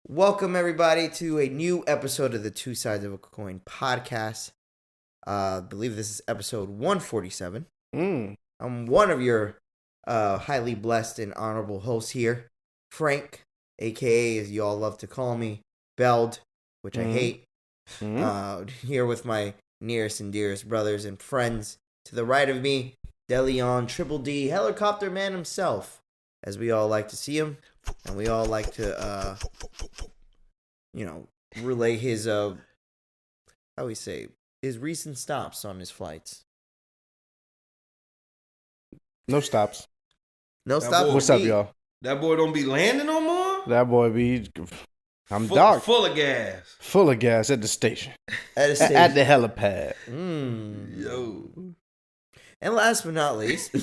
Welcome, everybody, to a new episode of the Two Sides of a Coin podcast. I believe this is episode 147. I'm one of your highly blessed and honorable hosts here, Frank, a.k.a., as you all love to call me, Beld, which I hate. Here with my nearest and dearest brothers and friends. To the right of me, DeLeon, Triple D, Helicopter Man himself, as we all like to see him. And we all like to, relay his, his recent stops on his flights. No stops. No stops. What's up, y'all? That boy don't be landing no more? That boy be... I'm full of gas. Full of gas at the station. At the helipad. Yo. And last but not least, the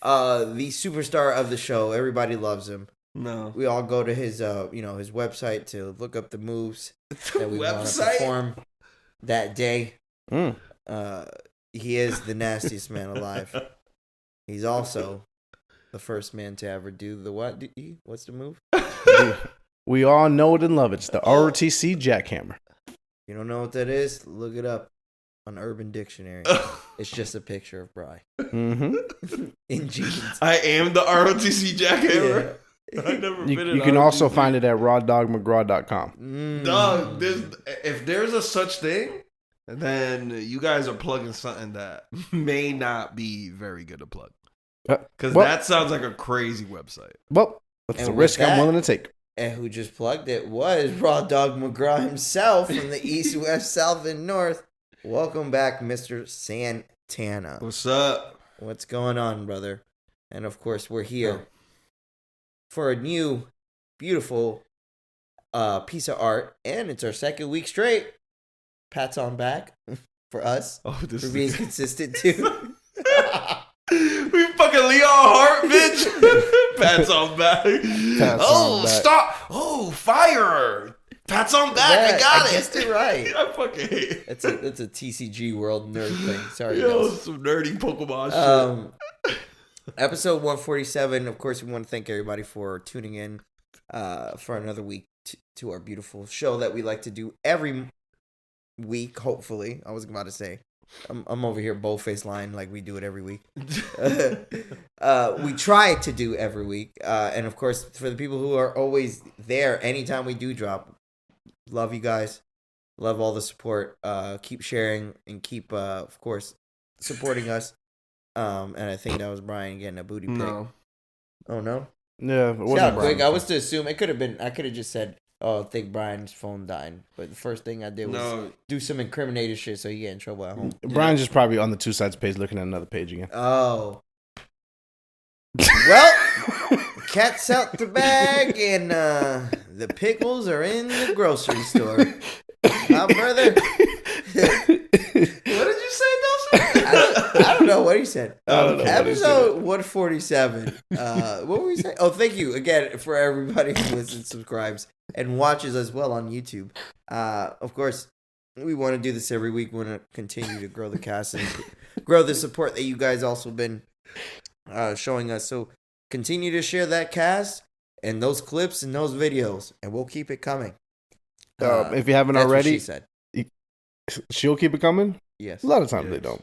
superstar of the show. Everybody loves him. No. We all go to his, his website to look up the moves that we want to perform that day. He is the nastiest man alive. He's also the first man to ever do the what? What's the move? We all know it and love it. It's the ROTC jackhammer. You don't know what that is? Look it up on Urban Dictionary. It's just a picture of Bri. In jeans. I am the ROTC jackhammer. Yeah. I never been in You can ROTC. also find it at rawdogmcgraw.com. Dog, if there's a such thing, then you guys are plugging something that may not be very good to plug. Because that sounds like a crazy website. Well, that's the risk I'm willing to take. And who just plugged it was Raw Dog McGraw himself from the East, West, South, and North. Welcome back, Mr. Santana. What's up? What's going on, brother? And of course, we're here for a new, beautiful piece of art. And it's our second week straight. Pats on back for us for being consistent, too. We fucking Leon Hart, bitch. Pats on back. Stop. Oh, fire. Pats on back. I got it. I guessed it right. I fucking hate it. That's a TCG world nerd thing. Sorry, guys. Some nerdy Pokemon shit. Episode 147. Of course, we want to thank everybody for tuning in for another week to our beautiful show that we like to do every week, hopefully. I was about to say. I'm over here bold-faced lying like we do it every week. We try to do every week. And, of course, for the people who are always there anytime we do drop, love you guys. Love all the support. Keep sharing and keep, of course, supporting us. And I think that was Brian getting a booty pic. No. Oh, no? Yeah, it wasn't Brian. Quick. I was to assume it could have been. I could have just said, "Oh, I think Brian's phone died." But the first thing I did was do some incriminating shit so you get in trouble at home. Brian's just probably on the Two Sides page looking at another page again. Oh. Well, cat's out the bag and the pickles are in the grocery store. Huh, brother? What did you say, Delson? I don't know what he said. Episode 147. What were we saying? Oh, thank you again for everybody who listens, subscribes, and watches as well on YouTube. Of course, we want to do this every week. We want to continue to grow the cast and grow the support that you guys also been showing us. So continue to share that cast and those clips and those videos, and we'll keep it coming. If you haven't already, she said. She'll keep it coming? Yes. A lot of times they don't.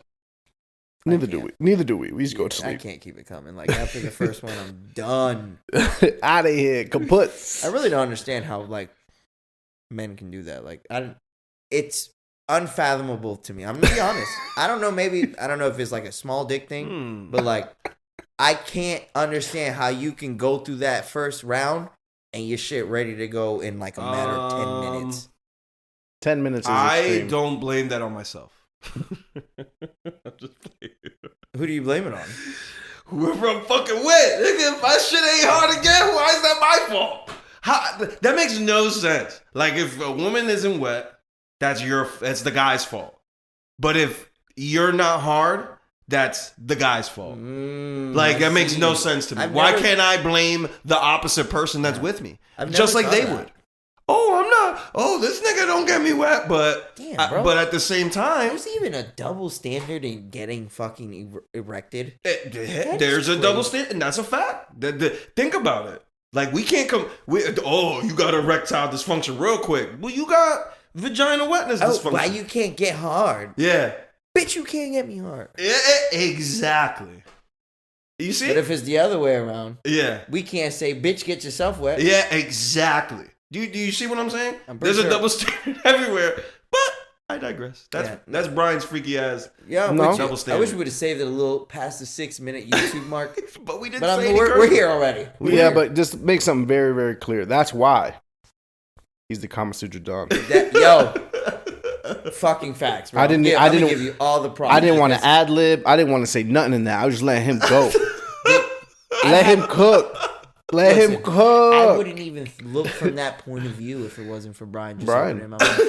Neither do we. We just go to sleep. I can't keep it coming. Like, after the first one, I'm done. Out of here. Kaput. I really don't understand how, like, men can do that. Like, it's unfathomable to me. I'm going to be honest. I don't know if it's, like, a small dick thing, but, like, I can't understand how you can go through that first round and your shit ready to go in, like, a matter of 10 minutes. 10 minutes is extreme. extreme. Don't blame that on myself. I'm just playing. Who do you blame it on? Whoever I'm fucking with. Nigga, if my shit ain't hard again, why is that my fault? That makes no sense. Like, if a woman isn't wet, that's the guy's fault. But if you're not hard, that's the guy's fault. That makes no sense to me. Why can't I blame the opposite person that's with me? Just like they would. Oh, I'm not. Oh, this nigga don't get me wet, but damn, but at the same time, there's even a double standard in getting fucking erected. There's a double standard, and that's a fact. Think about it. Like, we can't come. You got erectile dysfunction real quick. Well, you got vagina wetness dysfunction. Why you can't get hard? Yeah. Bitch, you can't get me hard. Yeah, exactly. You see? But if it's the other way around, yeah, we can't say, bitch, get yourself wet. Yeah, exactly. Do you see what I'm saying? There's sure. a double standard everywhere. But I digress. That's Brian's freaky ass. Yeah, double standard. I wish we would have saved it a little past the 6-minute YouTube mark. But we didn't but say we're here already. But just make something very, very clear. That's why he's the Kama Sutra Don. Fucking facts, bro. I didn't give you all the props. I didn't want to ad lib. I didn't want to say nothing in that. I was just letting him go. Let him cook. Let him cook. I wouldn't even look from that point of view if it wasn't for Brian. Opening my mouth.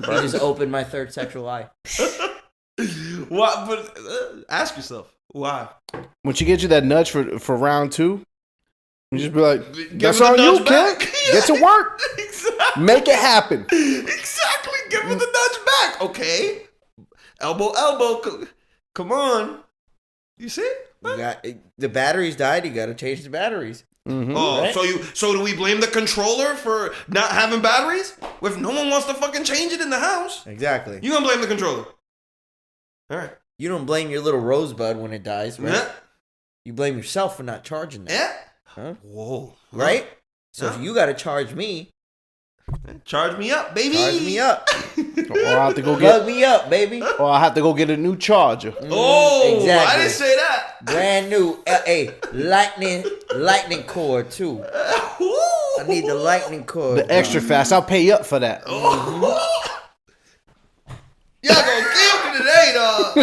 He just opened my third sexual eye. Why? But ask yourself why. When she gets you that nudge for round 2, you just be like, "That's on you, kid. Get to work. Exactly. Make it happen." Exactly. Give her the nudge back. Okay. Elbow. Come on. You see? You got the batteries died. You got to change the batteries. Mm-hmm. Oh, right? So do we blame the controller for not having batteries? If no one wants to fucking change it in the house, exactly. You gonna blame the controller? All right. You don't blame your little rosebud when it dies, right? Yeah. You blame yourself for not charging that. Yeah. Huh? Whoa. Right? So if you got to charge me. Charge me up, baby. Charge me up. Or I have to go Plug me up, baby. Or I have to go get a new charger. Exactly. I didn't say that. Brand new, lightning cord too. I need the lightning cord. The extra fast. I'll pay you up for that. Y'all gonna kill me today, dog.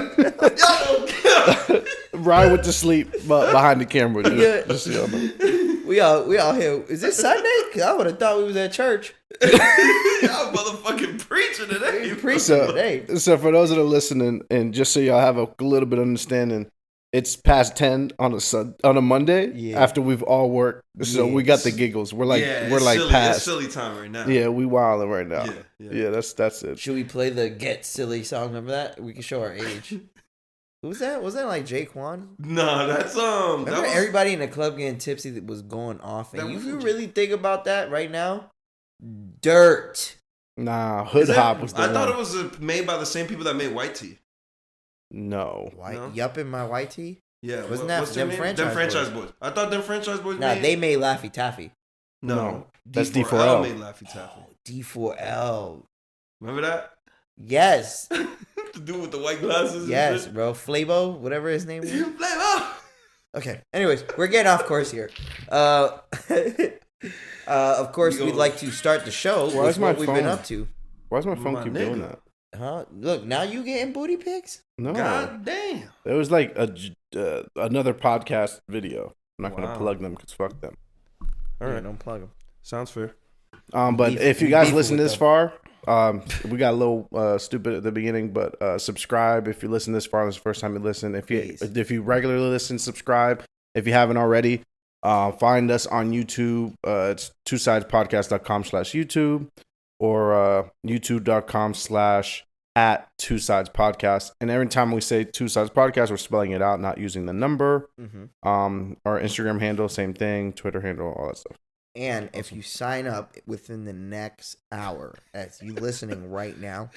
Y'all gonna kill me. Ryan went to sleep behind the camera. Just so y'all know. We all here. Is this Sunday? Cause I would have thought we was at church. Y'all motherfucking preaching today. Today. So for those that are listening, and just so y'all have a little bit of understanding, it's past 10 on a Monday after we've all worked. So we got the giggles. We're like silly. past. It's silly time right now. Yeah, we wilding right now. Yeah, that's it. Should we play the Get Silly song? Remember that? We can show our age. Who was that? Was that like Jaquan? No, that's Remember everybody in the club getting tipsy that was going off. And if you really think about that right now, dirt. Nah, Hood Hop was the one. I thought it was made by the same people that made White Tea. No. Yup in my white tee? Yeah. Wasn't that them Franchise Boys? I thought them Franchise Boys made... Nah, they made Laffy Taffy. No. That's D4L made Laffy Taffy. D4L. Remember that? Yes. The dude with the white glasses? Yes, bro. Flavo, whatever his name is. Flavo! Okay. Anyways, we're getting off course here. Of course, we'd like to start the show with what we've been up to. Why's my phone keep doing that? Huh? Look, now you getting booty pics? No. God damn. It was like another podcast video. I'm not going to plug them because fuck them. All right, don't plug them. Sounds fair. But if you guys listen this far, we got a little stupid at the beginning, but subscribe if you listen this far. This is the first time you listen. If you regularly listen, subscribe. If you haven't already, find us on YouTube. It's twosidespodcast.com/YouTube or youtube.com/@twosidespodcast. And every time we say Two Sides Podcast, we're spelling it out, not using the number. Our Instagram handle, same thing. Twitter handle, all that stuff. And if you sign up within the next hour, as you listening right now,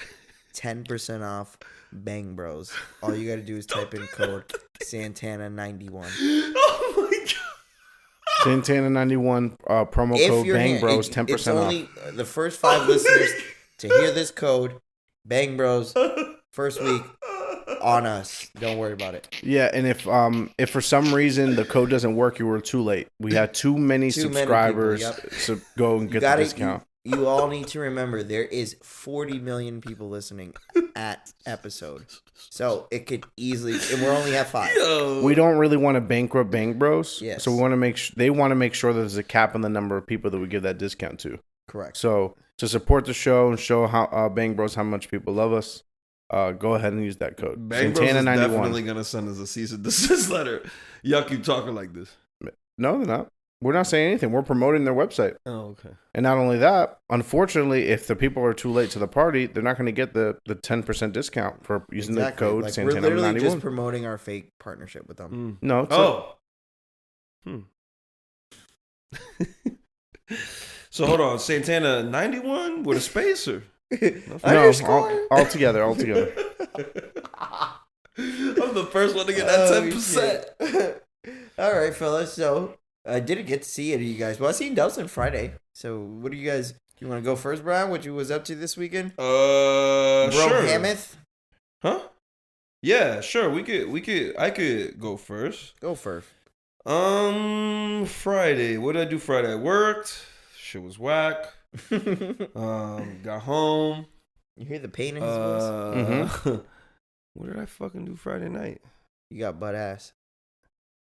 10% off Bang Bros. All you got to do is type in code Santana91. Oh my god. Santana91 promo code Bang Bros, 10% it's off. only the first 5 listeners to hear this code. Bang Bros. First week on us. Don't worry about it. Yeah, and if for some reason the code doesn't work, you were too late. We had too many subscribers. Many people, So go and get the discount. You all need to remember there is 40 million people listening at episode. So it could easily, and we're only at 5. We don't really want to bankrupt Bang Bros. Yes. So we want to they want to make sure that there's a cap on the number of people that we give that discount to. Correct. So to support the show and show how Bang Bros how much people love us, go ahead and use that code. Bang Bros is definitely gonna send us a cease and desist letter. Y'all keep talking like this. No, they're not. We're not saying anything. We're promoting their website. Oh, okay. And not only that, unfortunately, if the people are too late to the party, they're not going to get the 10% discount for using the code like, Santana91. We're literally just promoting our fake partnership with them. No. It's So hold on, Santana 91 with a spacer. No, all together. I'm the first one to get that 10%. All right, fellas. So I didn't get to see any of you guys. Well, I seen Delson Friday. So what do you guys? You want to go first, Brian? What you was up to this weekend? Sure. Brohammoth? Huh? Yeah, sure. I could go first. Go first. Friday. What did I do Friday? I worked. Shit was whack. Got home. You hear the pain in his voice? What did I fucking do Friday night? You got butt ass.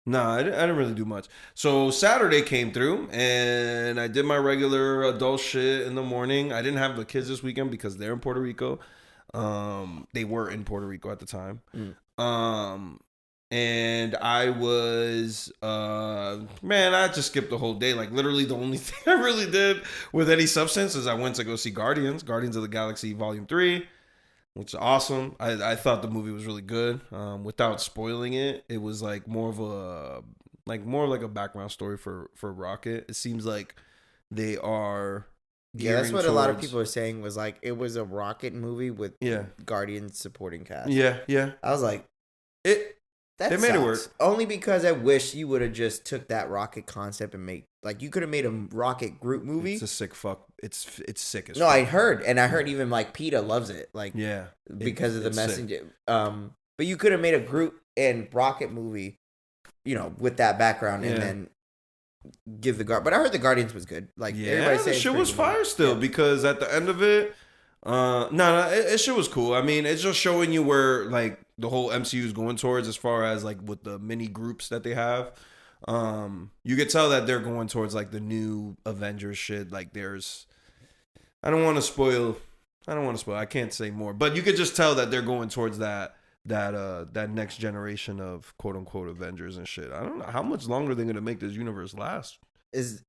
Nah, I didn't really do much. So Saturday came through, and I did my regular adult shit in the morning. I didn't have the kids this weekend because they're in Puerto Rico. They were in Puerto Rico at the time. And I was, I just skipped the whole day. Like, literally the only thing I really did with any substance is I went to go see Guardians of the Galaxy Volume 3, which is awesome. I thought the movie was really good. Without spoiling it, it was like more like a background story for Rocket. It seems like they are... Yeah, that's what a lot of people are saying was like, it was a Rocket movie with Guardians supporting cast. Yeah. I was like... They made it work. Only because I wish you would have just took that Rocket concept and you could have made a Rocket Groot movie. It's a sick fuck. It's sick as fuck. No, I heard even like PETA loves it. Like, yeah, because of the messenger. But you could have made a Groot and Rocket movie, with that background and then give the But I heard the Guardians was good. Like, everybody the shit was fire still because at the end of it, it shit was cool. I mean, it's just showing you where like the whole MCU is going towards as far as like with the mini groups that they have. You could tell that they're going towards like the new Avengers shit. Like I don't want to spoil. I can't say more, but you could just tell that they're going towards that next generation of quote unquote Avengers and shit. I don't know how much longer they're gonna make this universe last. Is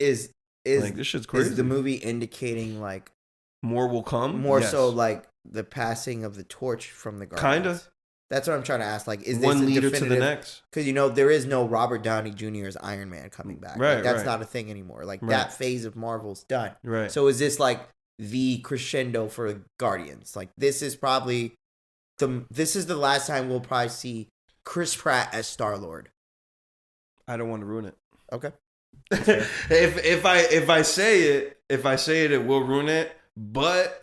like this shit's crazy? Is the movie indicating like more will come? More so like the passing of the torch from the Guardians. Kinda. That's what I'm trying to ask. Like, is one this leader to the next? Because there is no Robert Downey Jr. as Iron Man coming back. Right, like, that's not a thing anymore. Like that phase of Marvel's done. Right. So is this like the crescendo for Guardians? Like this is probably the last time we'll probably see Chris Pratt as Star-Lord. I don't want to ruin it. Okay. if I say it, it will ruin it. But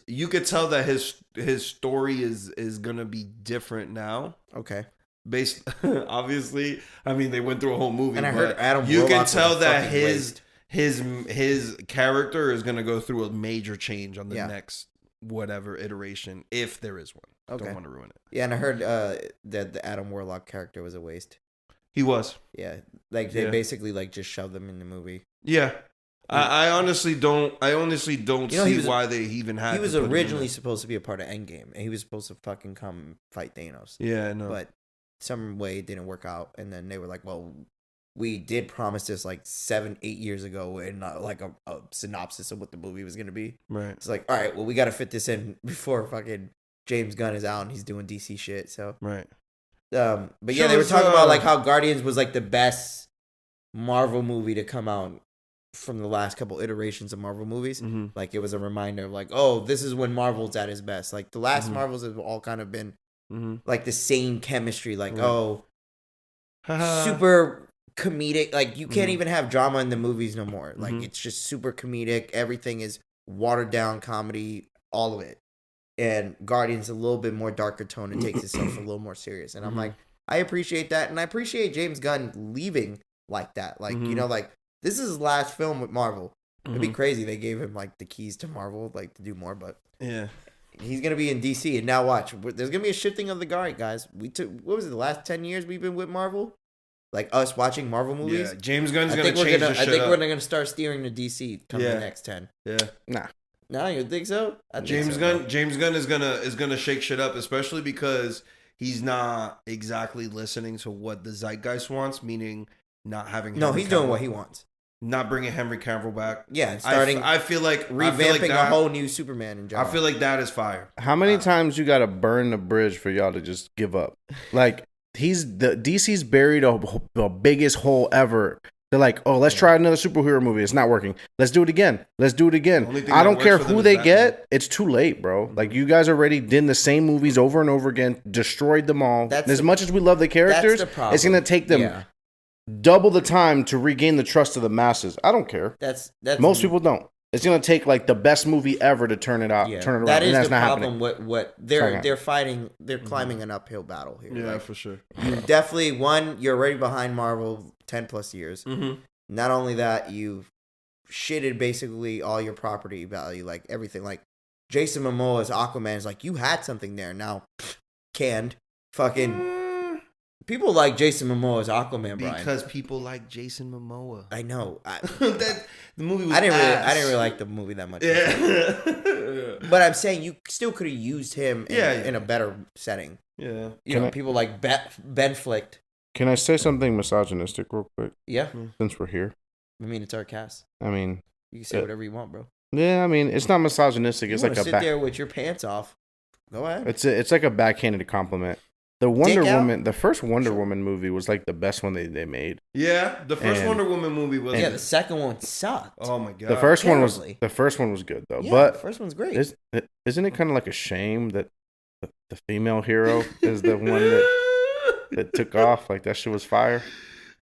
you could tell that his story is gonna be different now. Okay. Based obviously, I mean they went through a whole movie, and I heard Adam. You can tell that his character is gonna go through a major change on the next whatever iteration, if there is one. Okay. Don't want to ruin it. Yeah, and I heard that the Adam Warlock character was a waste. He was. Yeah, like they basically like just shoved him in the movie. Yeah. I honestly don't see why they even had. He was originally supposed to be a part of Endgame, and he was supposed to fucking come fight Thanos. Yeah, I know. But some way it didn't work out, and then they were like, "Well, we did promise this like 7-8 years ago, and like a synopsis of what the movie was gonna be." Right. It's like, all right, well, we got to fit this in before fucking James Gunn is out and he's doing DC shit. So right. But yeah, they were talking about like how Guardians was like the best Marvel movie to come out from the last couple iterations of Marvel movies. Mm-hmm. Like it was a reminder of like, oh, this is when Marvel's at its best. Like the last Marvels have all kind of been like the same chemistry. Like super comedic. Like you can't even have drama in the movies no more. Like it's just super comedic. Everything is watered down comedy. All of it. And Guardians a little bit more darker tone and takes itself a little more serious. And I'm like, I appreciate that, and I appreciate James Gunn leaving like that. Like like. This is his last film with Marvel. It'd be crazy. They gave him like the keys to Marvel, like to do more, but yeah, he's gonna be in DC. And now watch, there's gonna be a shifting of the guard, guys. What was it? The last 10 years we've been with Marvel, like us watching Marvel movies. Yeah, James Gunn's gonna change the shit I think up. we're gonna start steering to DC come the next 10. Yeah, nah, you think so? James Gunn is gonna shake shit up, especially because he's not exactly listening to what the zeitgeist wants, meaning not having. He's doing what he wants. Not bringing Henry Cavill back. Yeah, starting. I feel like revamping a whole new Superman in general. I feel like that is fire. How many times you got to burn the bridge for y'all to just give up? Like DC's buried the biggest hole ever They're like, oh, let's try another superhero movie. It's not working. Let's do it again. Let's do it again. I don't care who they get. It's too late, bro. Like, you guys already did the same movies over and over again, destroyed them all. As much as we love the characters, it's going to take them double the time to regain the trust of the masses. I don't care. Most people don't. It's going to take like the best movie ever to turn it out, turn it around. That is and that's the not problem. Happening. What they're fighting, they're climbing an uphill battle here. Yeah, for sure. You definitely you're already behind Marvel 10 plus years. Mm-hmm. Not only that, you've shitted basically all your property value, like everything. Like Jason Momoa's Aquaman is like, you had something there, now canned. Fucking people like Jason Momoa's Aquaman, Brian. Because people like Jason Momoa. I know. The movie was I didn't really like the movie that much. Yeah. But I'm saying you still could have used him in a better setting. Yeah. You know, people like Ben Flick. Can I say something misogynistic real quick? Yeah. Since we're here. I mean, it's our cast. I mean, you can say whatever you want, bro. Yeah, I mean, it's not misogynistic. It's like sit there with your pants off. Go ahead. It's like a backhanded compliment. The first Wonder Woman movie was like the best one they made. Yeah, the first Wonder Woman movie was. Yeah, the second one sucked. Oh my god. The first one was good though. Yeah, but the first one's great. Isn't it kind of like a shame that the female hero is the one that took off? Like, that shit was fire.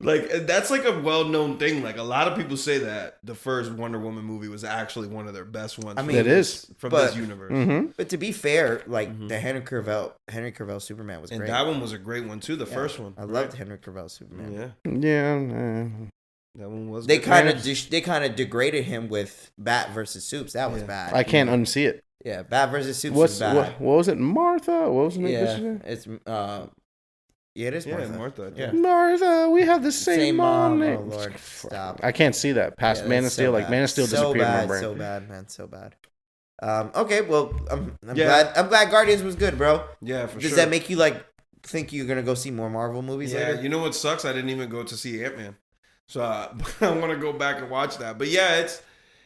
Like, that's like a well-known thing. Like, a lot of people say that the first Wonder Woman movie was actually one of their best ones. I mean, it is from this universe. Mm-hmm. But to be fair, like the Henry Cavill Superman was great. And that one was a great one too. The first one, I loved Henry Cavill Superman. Yeah. That one was. They kind of degraded him with Bat versus Supes. That was bad. I can't unsee it. Yeah, Bat versus Supes was bad. What was it? Martha? What was the name? Yeah, it's it is Martha. Yeah, Martha. Yeah. Martha, we have the same mom. Oh Lord, stop! I can't see that past Man of Steel. Like, Man of Steel disappeared in my brain. So bad, man, so bad. Okay, well, I'm glad Guardians was good, bro. Yeah, for sure. Does that make you like think you're gonna go see more Marvel movies later? You know what sucks? I didn't even go to see Ant-Man, so I want to go back and watch that. But yeah,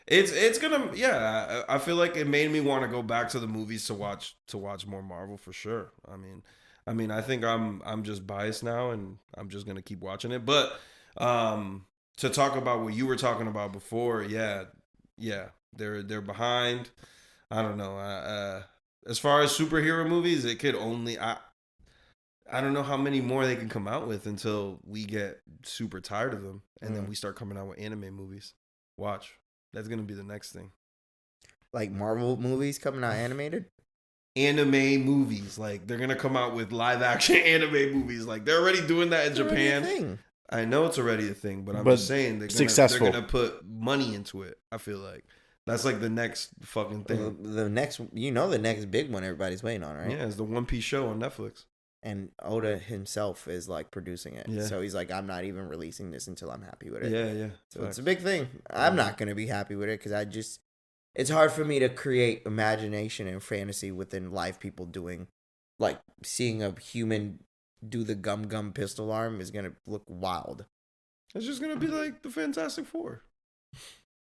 it's gonna. Yeah, I feel like it made me want to go back to the movies to watch more Marvel for sure. I mean, I think I'm just biased now, and I'm just gonna keep watching it. But to talk about what you were talking about before, yeah, they're behind. I don't know. As far as superhero movies, it could only I don't know how many more they can come out with until we get super tired of them, and then we start coming out with anime movies. Watch, that's gonna be the next thing. Like Marvel movies coming out animated. Anime movies, like they're gonna come out with live action anime movies. Like, they're already doing that in Japan. I know it's already a thing, but I'm just saying they're gonna put money into it. I feel like that's like the next fucking thing. The next big one everybody's waiting on, right? Yeah, it's the One Piece show on Netflix. And Oda himself is like producing it. Yeah. So he's like, I'm not even releasing this until I'm happy with it. Yeah. So it's a big thing. I'm not gonna be happy with it because it's hard for me to create imagination and fantasy within live people doing, like, seeing a human do the gum pistol arm is gonna look wild. It's just gonna be like the Fantastic Four.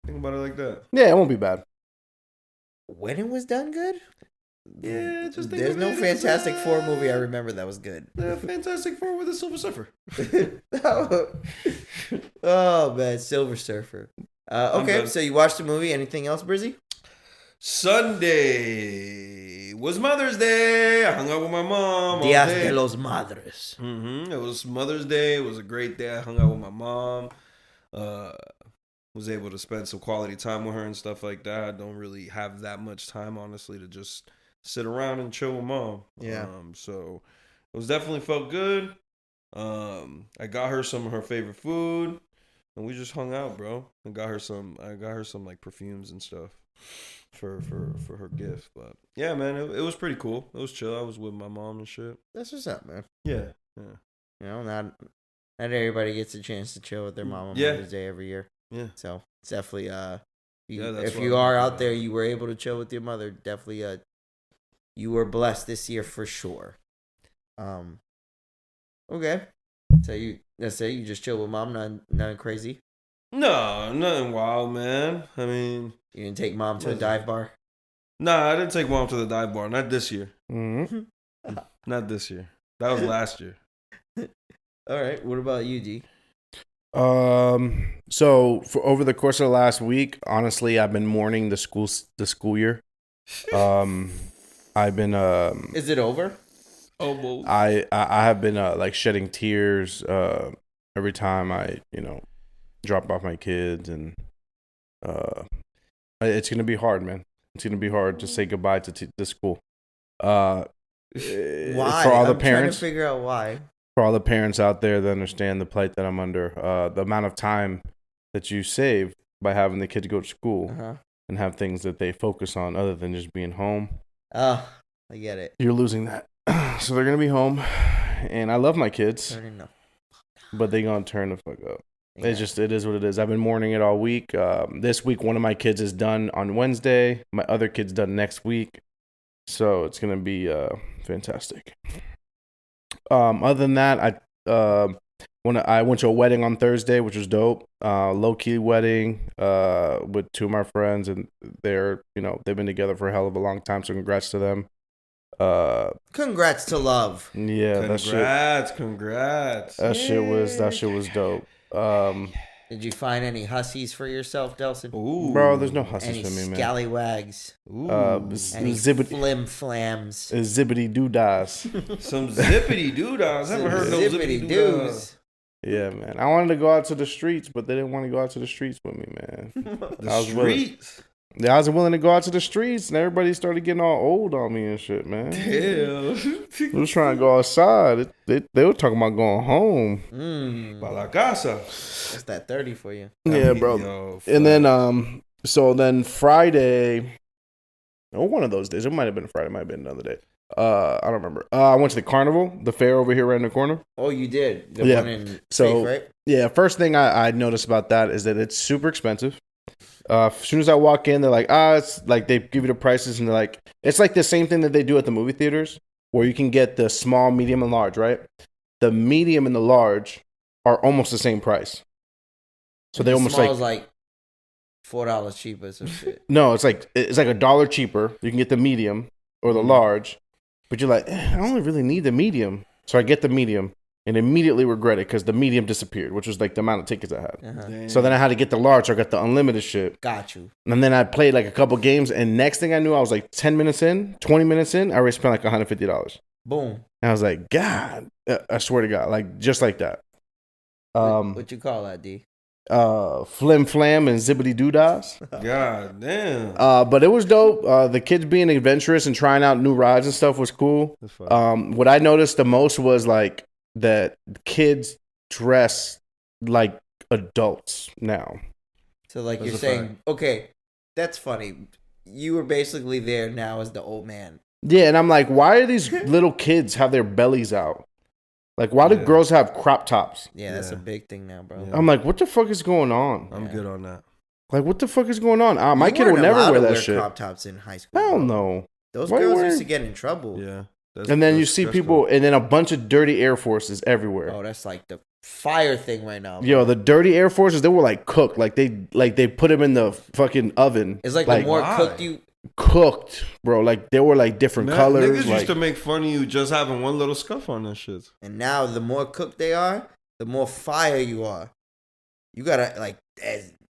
Think about it like that. Yeah, it won't be bad. When it was done good? Yeah, just think there's no Fantastic Four movie I remember that was good. The Fantastic Four with the Silver Surfer. Oh man, Silver Surfer. Okay, so you watched the movie. Anything else, Brizzy? Sunday was Mother's Day. I hung out with my mom. Días de los Madres. It was Mother's Day. It was a great day. I hung out with my mom. Was able to spend some quality time with her and stuff like that. I don't really have that much time, honestly, to just sit around and chill with mom. Yeah. So it was definitely felt good. I got her some of her favorite food. And we just hung out, bro. I got her some like perfumes and stuff for her gift. But yeah, man, it was pretty cool. It was chill. I was with my mom and shit. That's what's up, man. Yeah. You know, not everybody gets a chance to chill with their mom on Mother's Day every year. Yeah. So it's definitely if what you I'm are thinking out about. there, you were able to chill with your mother. Definitely, you were blessed this year for sure. Okay. So let's say you just chill with mom, nothing crazy. No, nothing wild, man. I mean, you didn't take mom to a dive bar. Nah, I didn't take mom to the dive bar. Not this year. Mm-hmm. Not this year. That was last year. All right. What about you, D? So for over the course of the last week, honestly, I've been mourning the school year. I've been Is it over? Almost. I have been like shedding tears every time I drop off my kids, and it's gonna be hard, man. It's gonna be hard to say goodbye to the school. Why? For all the I'm parents, trying to figure out why. for all the parents out there that understand the plight that I'm under, the amount of time that you save by having the kids go to school and have things that they focus on other than just being home. Oh, I get it. You're losing that. So they're gonna be home, and I love my kids, but they gonna turn the fuck up. Yeah. It is what it is. I've been mourning it all week. This week, one of my kids is done on Wednesday. My other kid's done next week. So it's gonna be fantastic. Other than that, I went to a wedding on Thursday, which was dope. Low key wedding with two of my friends, and they've been together for a hell of a long time. So congrats to them. Congrats to love. Yeah, Congrats. That shit was dope. Did you find any hussies for yourself, Delson? Ooh. Bro, there's no hussies for me, man. Any scallywags? Any flim flams? Zippity doodah. Some zippity doodahs. I haven't heard no zippity doos. Yeah, man. I wanted to go out to the streets, but they didn't want to go out to the streets with me, man. The streets? Yeah, I was willing to go out to the streets, and everybody started getting all old on me and shit, man. Damn. I was trying to go outside. They were talking about going home. Pa la casa. That's that 30 for you. Yeah, bro. And then, so then Friday, or one of those days, it might have been Friday, it might have been another day. I don't remember. I went to the carnival, the fair over here right in the corner. Oh, you did? The one in Safe, right? Yeah, first thing I noticed about that is that it's super expensive. As soon as I walk in, they're like, it's like they give you the prices, and they're like, it's like the same thing that they do at the movie theaters, where you can get the small, medium, and large, right? The medium and the large are almost the same price. So they almost like $4 cheaper. Some shit. No, it's like $1 cheaper. You can get the medium or the large, but you're like, I don't really need the medium, so I get the medium. And immediately regret it because the medium disappeared, which was like the amount of tickets I had. So then I had to get the large. So I got the unlimited shit. Got you. And then I played like a couple games. And next thing I knew, I was like 10 minutes in, 20 minutes in. I already spent like $150. Boom. And I was like, God, I swear to God, like just like that. What you call that, D? Flim flam and zippity doodahs. God damn. But it was dope. The kids being adventurous and trying out new rides and stuff was cool. What I noticed the most was like, that kids dress like adults now. So like you're saying, okay, that's funny. You were basically there now as the old man. Yeah, and I'm like, why do these little kids have their bellies out? Like, why do girls have crop tops? Yeah, that's a big thing now, bro. I'm like, what the fuck is going on? I'm good on that. Like, what the fuck is going on? My kid will never wear that shit. Crop tops in high school. Hell no. Those girls used to get in trouble. Yeah. And then you see people, and then a bunch of dirty Air Forces everywhere. Oh, that's like the fire thing right now. Bro. Yo, the dirty Air Forces, they were like cooked, like they put them in the fucking oven. It's like the more cooked you cooked, bro. Like they were like different colors. Niggas used to make fun of you just having one little scuff on that shit. And now the more cooked they are, the more fire you are. You gotta like.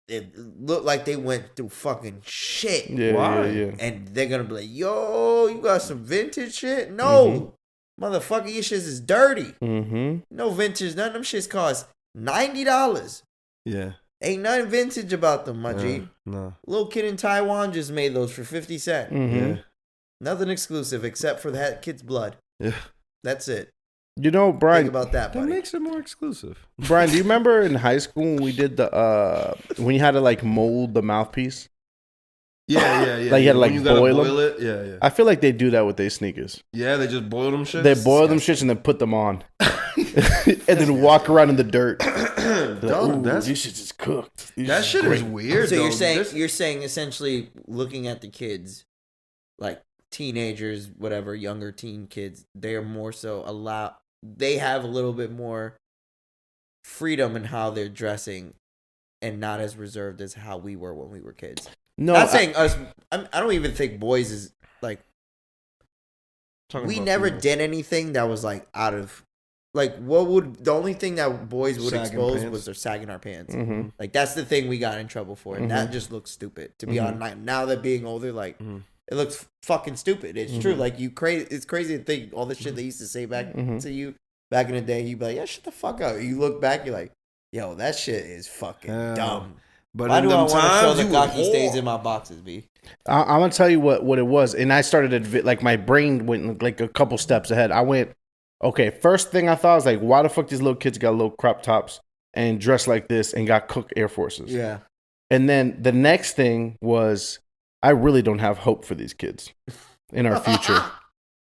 It looked like they went through fucking shit. Yeah. And they're gonna be like, yo, you got some vintage shit? No. Motherfucker, your shit is dirty. No vintage. None of them shits cost $90. Yeah. Ain't nothing vintage about them, my G. No. Little kid in Taiwan just made those for 50 cents. Yeah. Nothing exclusive except for that kid's blood. Yeah. That's it. You know, Brian. Think about that, buddy. That makes it more exclusive. Brian, do you remember in high school when we did the when you had to like mold the mouthpiece? Yeah. Like you had to like boil it. Yeah. I feel like they do that with their sneakers. Yeah, they just boil them shit. They boil them shits and then put them on, and then walk around in the dirt. These shits is cooked. That shit is weird. So you're saying essentially looking at the kids, like teenagers, whatever, younger teen kids, they are more so they have a little bit more freedom in how they're dressing and not as reserved as how we were when we were kids. No, not saying us. I don't even think boys is like. We never did anything that was like out of like what would the only thing that boys would Sagging expose pants. was their sagging our pants. Mm-hmm. Like that's the thing we got in trouble for, and that just looks stupid. To be honest, now that being older, like it looks fucking stupid. It's true. Like it's crazy to think all the shit they used to say back to you back in the day. You'd be like, yeah, shut the fuck up. You look back, you're like, yo, that shit is fucking dumb. But why do I want to show the cocky whore. stains in my boxes, B? I'm gonna tell you what it was, and I started to like my brain went like a couple steps ahead. I went, okay, first thing I thought was like, why the fuck these little kids got little crop tops and dress like this and got Cook Air Forces? Yeah. And then the next thing was, I really don't have hope for these kids in our future.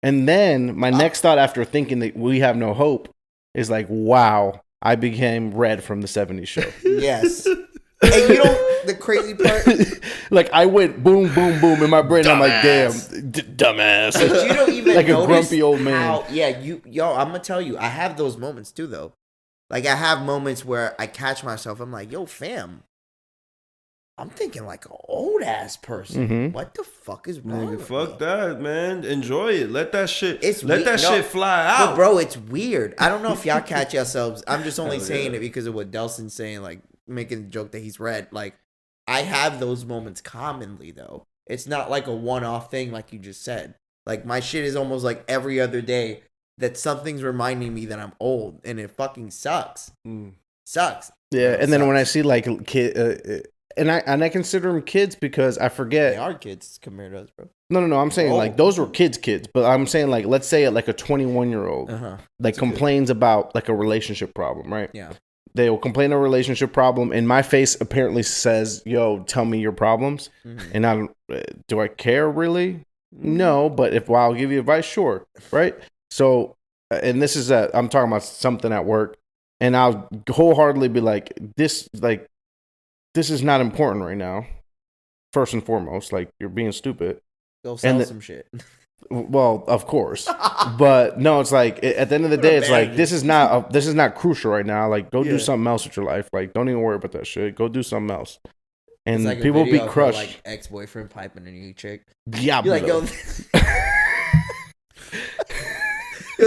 And then my next thought after thinking that we have no hope is like, wow, I became Red from the 70s show. Yes. And you know the crazy part? Like I went boom, boom, boom in my brain. I'm like, damn, dumbass. But you don't even like notice a grumpy old man. How, I'm gonna tell you, I have those moments too, though. Like I have moments where I catch myself. I'm like, yo, fam, I'm thinking like an old ass person. Mm-hmm. What the fuck is wrong? Nigga, with fuck me? that, man. Enjoy it. Let that shit. Let shit fly out, But bro, it's weird. I don't know if y'all catch yourselves. I'm just only saying it because of what Delson's saying, like making the joke that he's Red. Like I have those moments commonly, though. It's not like a one-off thing, like you just said. Like my shit is almost like every other day that something's reminding me that I'm old, and it fucking sucks. Sucks. Yeah, and then sucks. when I see like kid, and I consider them kids because I forget They are kids compared to us, bro. No. I'm saying like those were kids, but I'm saying like let's say like a 21-year-old like complains about like a relationship problem, right? Yeah. They will complain a relationship problem, and my face apparently says, "Yo, tell me your problems." And I don't. Do I care really? No, but if I'll give you advice, sure, right? So, and this is I'm talking about something at work, and I'll wholeheartedly be like, this is not important right now. First and foremost, like you're being stupid. Go sell some shit. Well, of course, but no, it's like at the end of the day, it's like this is not crucial right now. Like, go do something else with your life. Like, don't even worry about that shit. Go do something else. And like people be crushed. Like ex-boyfriend piping a new chick. Yeah, you're like, yo,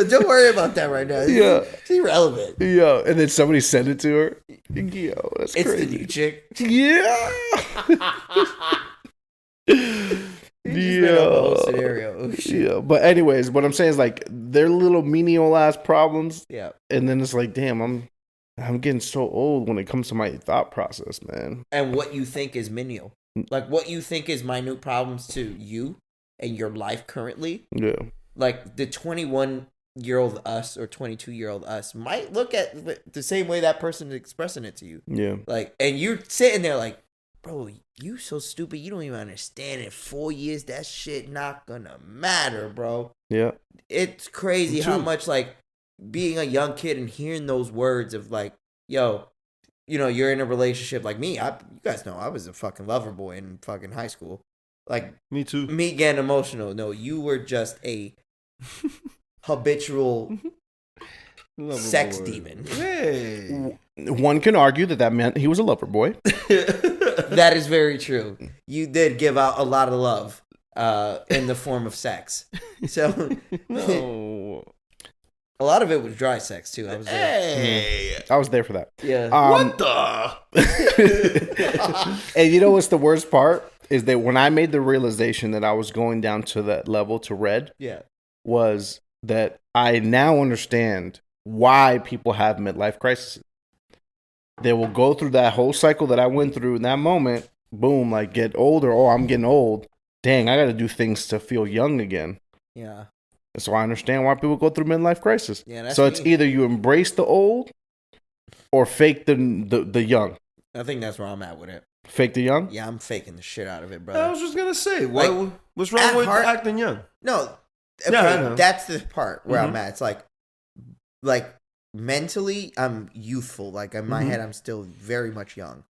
don't worry about that right now. It's irrelevant. Yeah, and then somebody sent it to her. Yo, that's crazy. It's the new chick. Yeah. Yeah, but anyways, what I'm saying is like they're little menial ass problems. Yeah, and then it's like, damn, I'm getting so old when it comes to my thought process, man. And what you think is menial, like what you think is minute problems to you and your life currently. Yeah, like the 21-year-old us or 22-year-old us might look at the same way that person is expressing it to you. Yeah, like, and you're sitting there like, bro, you so stupid. You don't even understand. In 4 years, that shit not gonna matter, bro. Yeah. It's crazy how much, like, being a young kid and hearing those words of, like, yo, you know, you're in a relationship like me. You guys know I was a fucking lover boy in fucking high school. Like, me too. Me getting emotional. No, you were just a habitual sex demon. Hey. One can argue that meant he was a lover boy. That is very true. You did give out a lot of love in the form of sex. So no. A lot of it was dry sex too. I was there. Hey. I was there for that. Yeah. What the? And you know what's the worst part? Is that when I made the realization that I was going down to that level to Red, was that I now understand why people have midlife crises. They will go through that whole cycle that I went through in that moment. Boom, like get older. Oh, I'm getting old. Dang, I got to do things to feel young again. Yeah. So I understand why people go through midlife crisis. Yeah, so it's either you embrace the old or fake the young. I think that's where I'm at with it. Fake the young? Yeah, I'm faking the shit out of it, brother. I was just gonna say, Like, what's wrong with acting young? No, yeah, I know. That's the part where I'm at. It's like mentally, I'm youthful. Like in my head, I'm still very much young.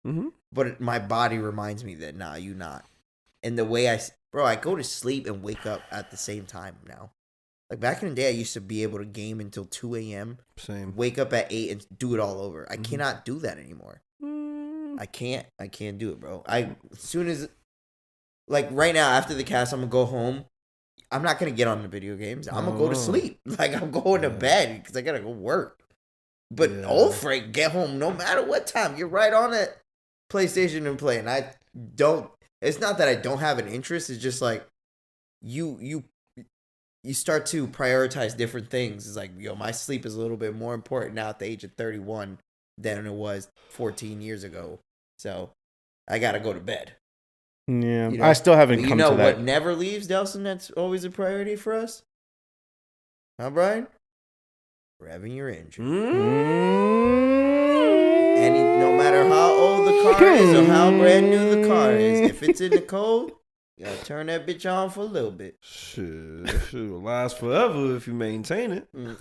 But my body reminds me that nah, you not. And the way I go to sleep and wake up at the same time now. Like back in the day, I used to be able to game until 2 a.m. Same. Wake up at 8 and do it all over. I cannot do that anymore. I can't do it, bro. As soon as, like right now, after the cast, I'm gonna go home. I'm not gonna get on the video games. I'm gonna go to sleep. Like I'm going to bed because I gotta go work. But old Frank get home no matter what time. You're right on it. PlayStation and play. And I don't. It's not that I don't have an interest. It's just like you start to prioritize different things. It's like, yo, my sleep is a little bit more important now at the age of 31 than it was 14 years ago. So I gotta go to bed. Yeah, I still haven't come to that. You know what never leaves, Delson? That's always a priority for us. Huh, Brian? Revving your engine. And no matter how old the car is or how brand new the car is, if it's in the cold, you gotta turn that bitch on for a little bit. Shit will last forever if you maintain it. And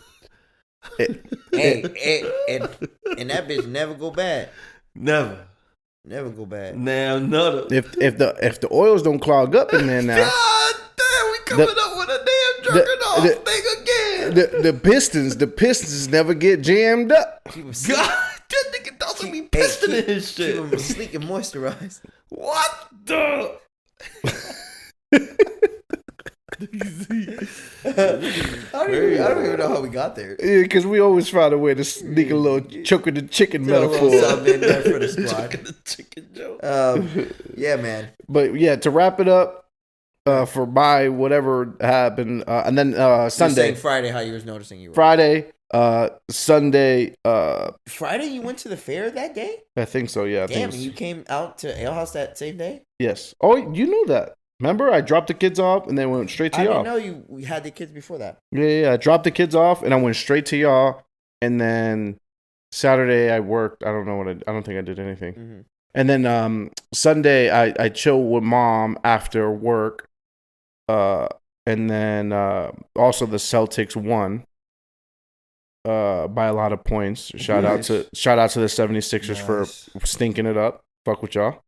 that bitch never go bad. Never go bad. Now none. If the oils don't clog up in there now. God damn, we coming up with a damn jerking off thing again. The pistons never get jammed up. God, that nigga doesn't be piston in his shit. Keep them sleek and moisturized. What the? I don't even know how we got there. Yeah, because we always find a way to sneak a little choking the chicken metaphor. Sub in there for the squad. The chicken joke. Yeah, man. But yeah, to wrap it up, for my whatever happened, and then Sunday. You're saying Friday, how you was noticing you were. Friday, Sunday. Friday, you went to the fair that day? I think so. Yeah. Damn, you came out to Ale House that same day? Yes. Oh, you knew that. Remember, I dropped the kids off and then went straight to y'all. I didn't know you had the kids before that. Yeah. I dropped the kids off and I went straight to y'all. And then Saturday I worked. I don't think I did anything. Mm-hmm. And then Sunday I chilled with mom after work. And then also the Celtics won by a lot of points. Shout out to the 76ers for stinking it up. Fuck with y'all.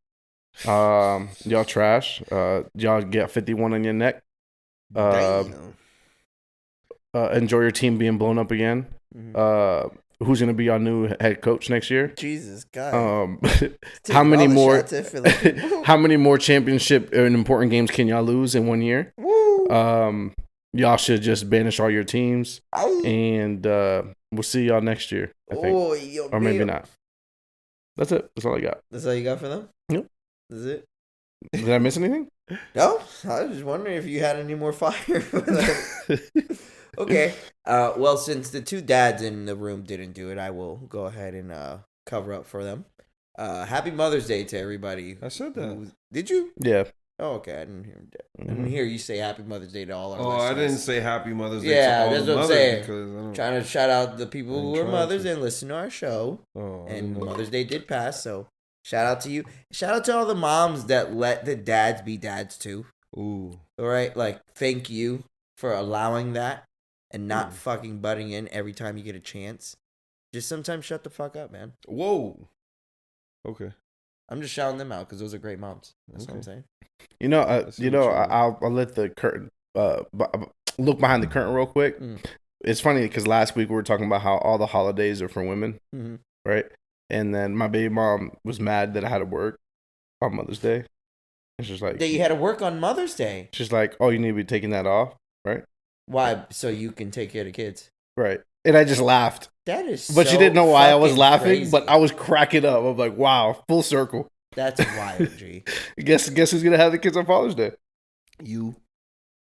Y'all trash. Y'all get 51 on your neck. Enjoy your team being blown up again. Mm-hmm. Who's gonna be our new head coach next year? Jesus God. How many more championship and important games can y'all lose in 1 year? Woo. Y'all should just banish all your teams, and we'll see y'all next year. I think, or maybe not. That's it. That's all I got. That's all you got for them? Yep. That's it. Did I miss anything? No. I was just wondering if you had any more fire. Okay. Well, since the two dads in the room didn't do it, I will go ahead and cover up for them. Happy Mother's Day to everybody. I said that. Did you? Yeah. Oh, okay. I didn't hear that. I didn't hear you say Happy Mother's Day to all our listeners. I didn't say Happy Mother's Day to all that's the what I'm mothers. saying. Trying to shout out the people who are mothers and listen to our show. And Mother's Day did pass, so shout out to you. Shout out to all the moms that let the dads be dads too. Ooh. All right? Like, thank you for allowing that and not fucking butting in every time you get a chance. Just sometimes shut the fuck up, man. Whoa. Okay. I'm just shouting them out because those are great moms. That's what I'm saying. I'll let the curtain look behind the curtain real quick. It's funny because last week we were talking about how all the holidays are for women, right? And then my baby mom was mad that I had to work on Mother's Day. It's just like that you had to work on Mother's Day. She's like, oh, you need to be taking that off, right? Why? So you can take care of the kids, right? And I just laughed. That is, but she didn't know why I was laughing. Crazy. But I was cracking up. I'm like, wow, full circle. That's wild, G. Guess who's gonna have the kids on Father's Day? You?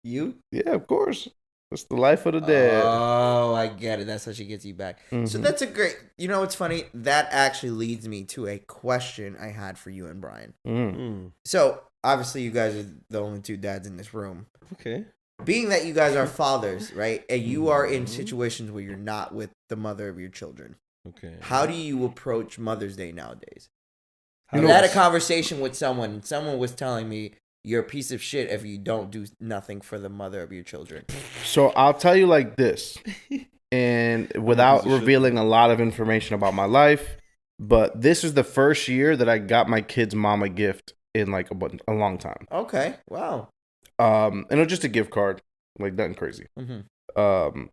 Yeah, of course. That's the life of the dad. Oh, I get it. That's how she gets you back. Mm-hmm. So that's a great. You know, it's funny. That actually leads me to a question I had for you and Brian. So obviously, you guys are the only two dads in this room. Okay. Being that you guys are fathers, right, and you are in situations where you're not with the mother of your children. Okay. How do you approach Mother's Day nowadays? I had a conversation with someone, and someone was telling me you're a piece of shit if you don't do nothing for the mother of your children. So I'll tell you like this, and without revealing a lot of information about my life, but this is the first year that I got my kid's mom a gift in like a long time. Okay. Wow. And it was just a gift card, like nothing crazy. Mm-hmm.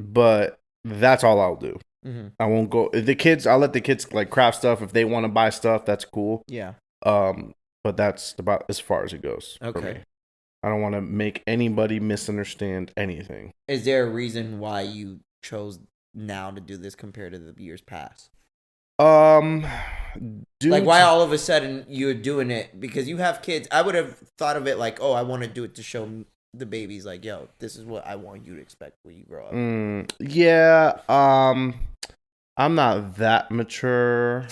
But that's all I'll do. Mm-hmm. I won't go. I'll let the kids like craft stuff. If they want to buy stuff, that's cool. Yeah. But that's about as far as it goes. Okay. For me. I don't want to make anybody misunderstand anything. Is there a reason why you chose now to do this compared to the years past? Like why all of a sudden you're doing it because you have kids? I would have thought of it like, oh, I want to do it to show the babies, like, yo, this is what I want you to expect when you grow up. Yeah. I'm not that mature.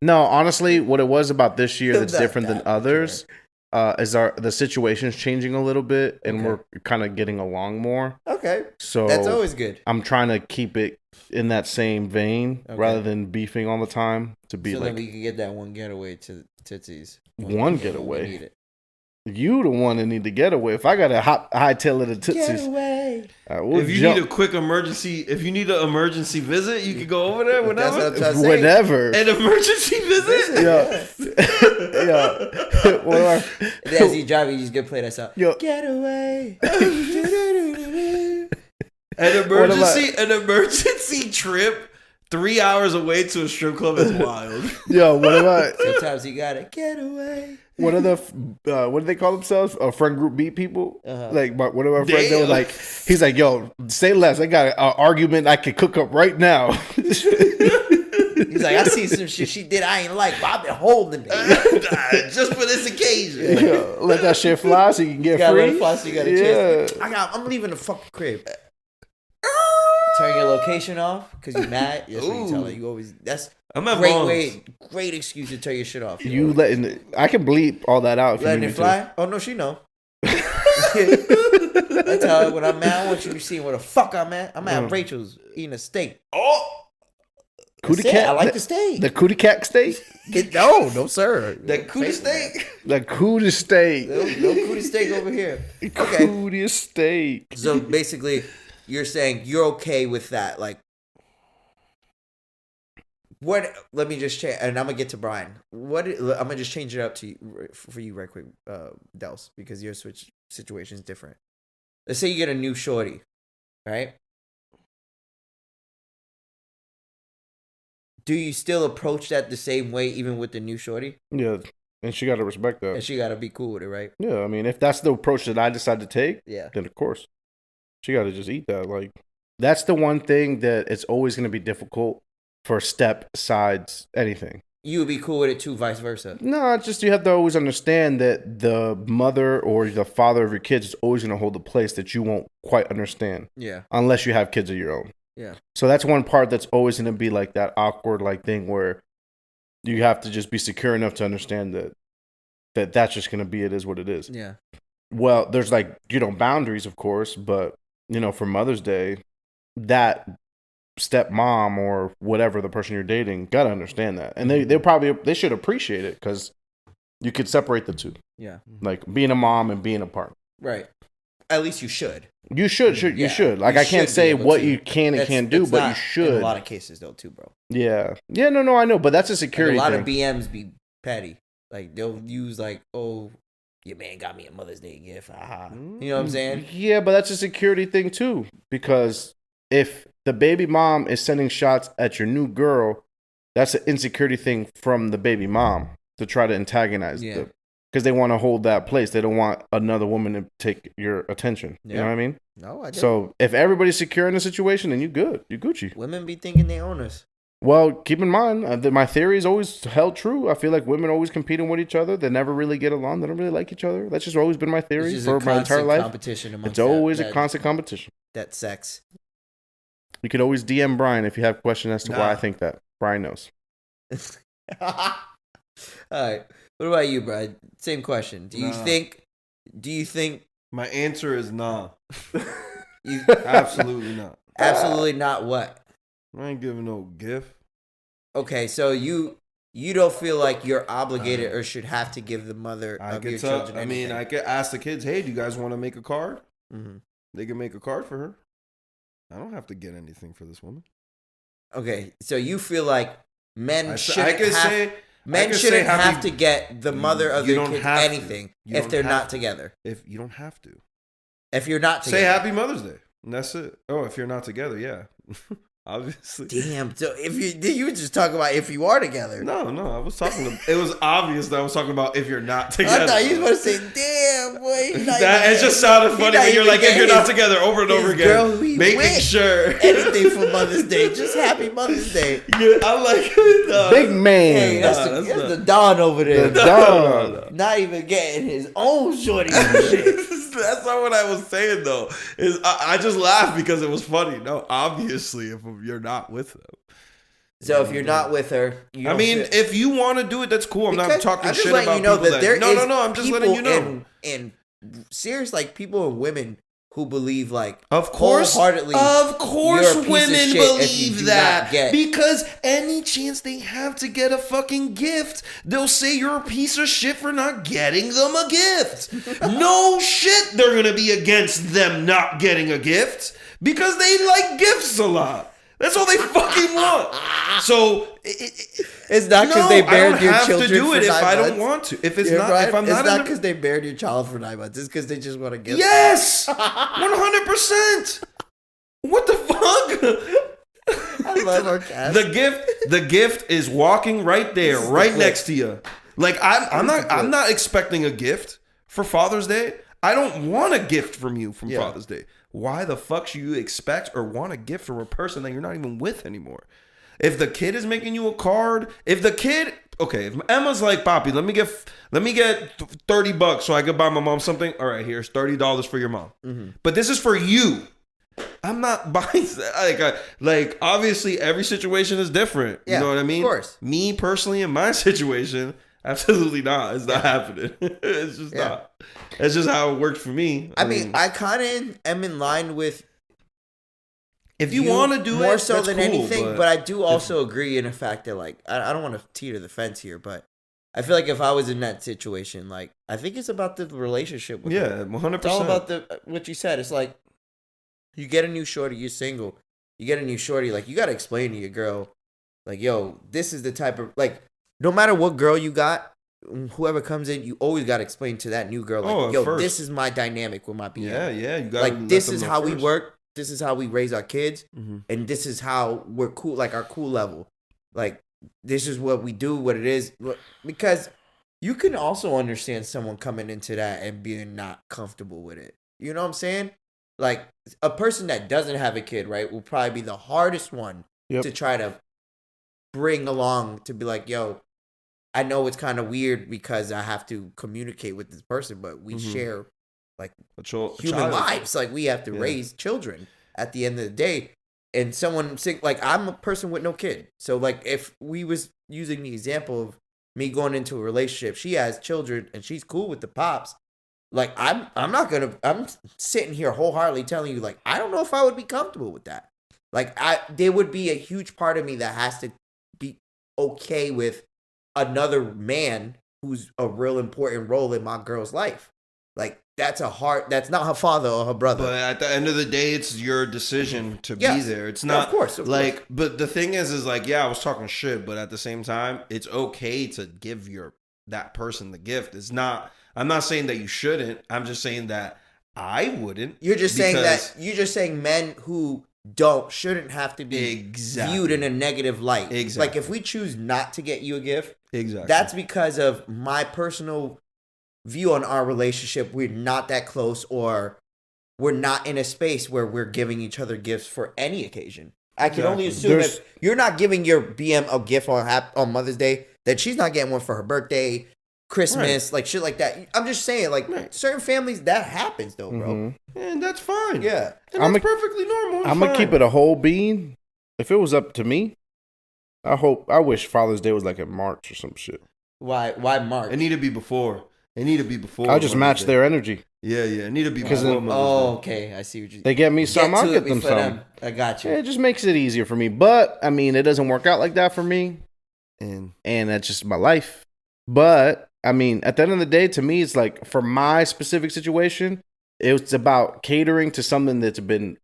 No, honestly, what it was about this year that's different than others is the situation's changing a little bit, and we're kind of getting along more. Okay. So that's always good. I'm trying to keep it in that same vein rather than beefing all the time. To be so like, then we can get that one getaway to Tootsie's. One getaway. You the one that need to get away. If I got a hightail of the Tootsies, if you need a quick emergency, if you need an emergency visit, you can go over there whenever. Whenever. An emergency visit? Yeah. As you drive, you just get play that song. Yo. Get away. An emergency trip 3 hours away to a strip club is wild. Yo, what about? Sometimes you gotta get away. One of the what do they call themselves? Friend group beat people. Like one of our friends, they were like, he's like, yo, say less. I got an argument I could cook up right now. He's like, I see some shit she did I ain't like, but I've been holding it just for this occasion. Yeah, let that shit fly so you can get free. Let it fly so you got a chance. I'm leaving the fucking crib. Turn your location off because you're mad. That's what you tell her. You always. That's great excuse to turn your shit off. You letting I can bleep all that out. If letting it fly? Oh no, she know. I tell her when I'm mad, I want you to see where the fuck I'm at. I'm at Rachel's eating a steak. Oh, cootie cat. I like the steak. The cootie cat steak. No, sir. That cootie steak. The cootie steak. No cootie steak over here. Okay. Cootie steak. So basically, you're saying you're okay with that, like. What? Let me just change, and I'm gonna get to Brian. I'm gonna just change it up to you, for you right quick, Dels, because your situation is different. Let's say you get a new shorty, right? Do you still approach that the same way, even with the new shorty? Yeah, and she got to respect that, and she got to be cool with it, right? Yeah, I mean, if that's the approach that I decide to take, then of course, she got to just eat that. Like, that's the one thing that it's always gonna be difficult. For step sides, anything. You would be cool with it too, vice versa. No, it's just you have to always understand that the mother or the father of your kids is always going to hold a place that you won't quite understand. Yeah. Unless you have kids of your own. Yeah. So that's one part that's always going to be like that awkward like thing where you have to just be secure enough to understand that that's just going to be it is what it is. Yeah. Well, there's like, boundaries, of course, but, for Mother's Day, that stepmom or whatever the person you're dating gotta understand that, and they should appreciate it because you could separate the two. Yeah, like being a mom and being a partner. Right. At least you should. You should. Like I can't say what you can and can't do, but you should. In a lot of cases, though, too, bro. Yeah. No, I know, but that's a security. Like a lot thing. of BMs be petty. Like they'll use like, oh, your man got me a Mother's Day gift. Aha. You know what I'm saying? Yeah, but that's a security thing too, because if the baby mom is sending shots at your new girl, that's an insecurity thing from the baby mom to try to antagonize them. Because they want to hold that place. They don't want another woman to take your attention. You know what I mean? No, I do. So if everybody's secure in the situation, then you good. You Gucci. Women be thinking they own us. Well, keep in mind, that my theory is always held true. I feel like women always competing with each other. They never really get along. They don't really like each other. That's just always been my theory for my entire life. Competition it's always a constant competition. That sex. You could always DM Brian if you have questions as to why I think that. Brian knows. All right. What about you, Brian? Same question. Do you think? My answer is nah. Absolutely not. Absolutely not. What? I ain't giving no gift. Okay, so you don't feel like you're obligated or should have to give the mother of your children anything. I could ask the kids, hey, do you guys want to make a card? Mm-hmm. They can make a card for her. I don't have to get anything for this woman. Okay, so you feel like men shouldn't have to get the mother of their kids anything if they're not together. If you don't have to. If you're not together. Say Happy Mother's Day. And that's it. Oh, if you're not together, yeah. obviously. Damn. So you were just talking about if you are together. No, I was talking. It was obvious that I was talking about if you're not together. I thought you were going to say, "Damn, boy." It just sounded funny when you're like, if you're not together, over and over again, making sure anything for Mother's Day. Just happy Mother's Day. Yeah, I like big man. Hey, that's the Don over there. The Don. Not even getting his own shorty shit. That's not what I was saying though. I just laughed because it was funny. No, obviously, if you're not with them. So if you're not with her, if you want to do it, that's cool. I'm not talking shit about you know people that there is no. I'm just letting you know. And serious, like people and women who believe like wholeheartedly. Of course, women believe that get. Because any chance they have to get a fucking gift, they'll say you're a piece of shit for not getting them a gift. No shit, they're gonna be against them not getting a gift because they like gifts a lot. That's all they fucking want. So it's not because they buried your children. I don't have to do it if I don't want to. If it's not, if I'm not, it's not because they buried your child for 9 months. It's because they just want to give. Yes, 100%. What the fuck? I love our cast. The gift is walking right there, right next to you. Like I'm not expecting a gift for Father's Day. I don't want a gift from you from Father's Day. Why the fuck should you expect or want a gift from a person that you're not even with anymore? If the kid is making you a card, if Emma's like, Papi, let me get $30 so I could buy my mom something. All right, here's $30 for your mom. Mm-hmm. But this is for you. I'm not buying like obviously every situation is different. Yeah, you know what I mean? Of course. Me personally in my situation, absolutely not. It's not happening. It's just not. That's just how it worked for me. I mean, I kind of am in line with. If you want to do more it, so than anything, but I do also agree in the fact that like I don't want to teeter the fence here, but I feel like if I was in that situation, like I think it's about the relationship with her. 100%. It's all about what you said. It's like you get a new shorty, you're single, you get a new shorty, like you got to explain to your girl, like, yo, this is the type of like no matter what girl you got. Whoever comes in, you always got to explain to that new girl, like, yo, this is my dynamic with my BM. Yeah, you got like, this is how we work. This is how we raise our kids. Mm-hmm. And this is how we're cool, like our cool level. Like, this is what we do, what it is. Because you can also understand someone coming into that and being not comfortable with it. You know what I'm saying? Like, a person that doesn't have a kid, right, will probably be the hardest one to try to bring along to be like, yo, I know it's kind of weird because I have to communicate with this person, but we share like human lives. Like we have to raise children at the end of the day. And someone sick, like I'm a person with no kid. So like if we was using the example of me going into a relationship, she has children and she's cool with the pops. Like I'm sitting here wholeheartedly telling you like, I don't know if I would be comfortable with that. Like there would be a huge part of me that has to be okay with another man who's a real important role in my girl's life. Like that's not her father or her brother. But at the end of the day, it's your decision to be there. It's not of course. But the thing is like, yeah, I was talking shit, but at the same time, it's okay to give that person the gift. It's not, I'm not saying that you shouldn't. I'm just saying that I wouldn't. You're just saying men who shouldn't have to be viewed in a negative light. Exactly. Like if we choose not to get you a gift, exactly, that's because of my personal view on our relationship. We're not that close, or we're not in a space where we're giving each other gifts for any occasion. I can only assume if you're not giving your BM a gift on Mother's Day, that she's not getting one for her birthday, Christmas, like shit like that. I'm just saying, like certain families that happens though, bro. And that's fine. Yeah, and that's perfectly normal. I'm gonna keep it a whole bean. If it was up to me, I wish Father's Day was like in March or some shit. Why March? It need to be before. I'll just match their energy. Yeah. It need to be before. Okay. I see what you. They get me some, I'll get them some. I got you. It just makes it easier for me. But I mean, it doesn't work out like that for me, and that's just my life. But I mean, at the end of the day, to me, it's like for my specific situation, it's about catering to something that's been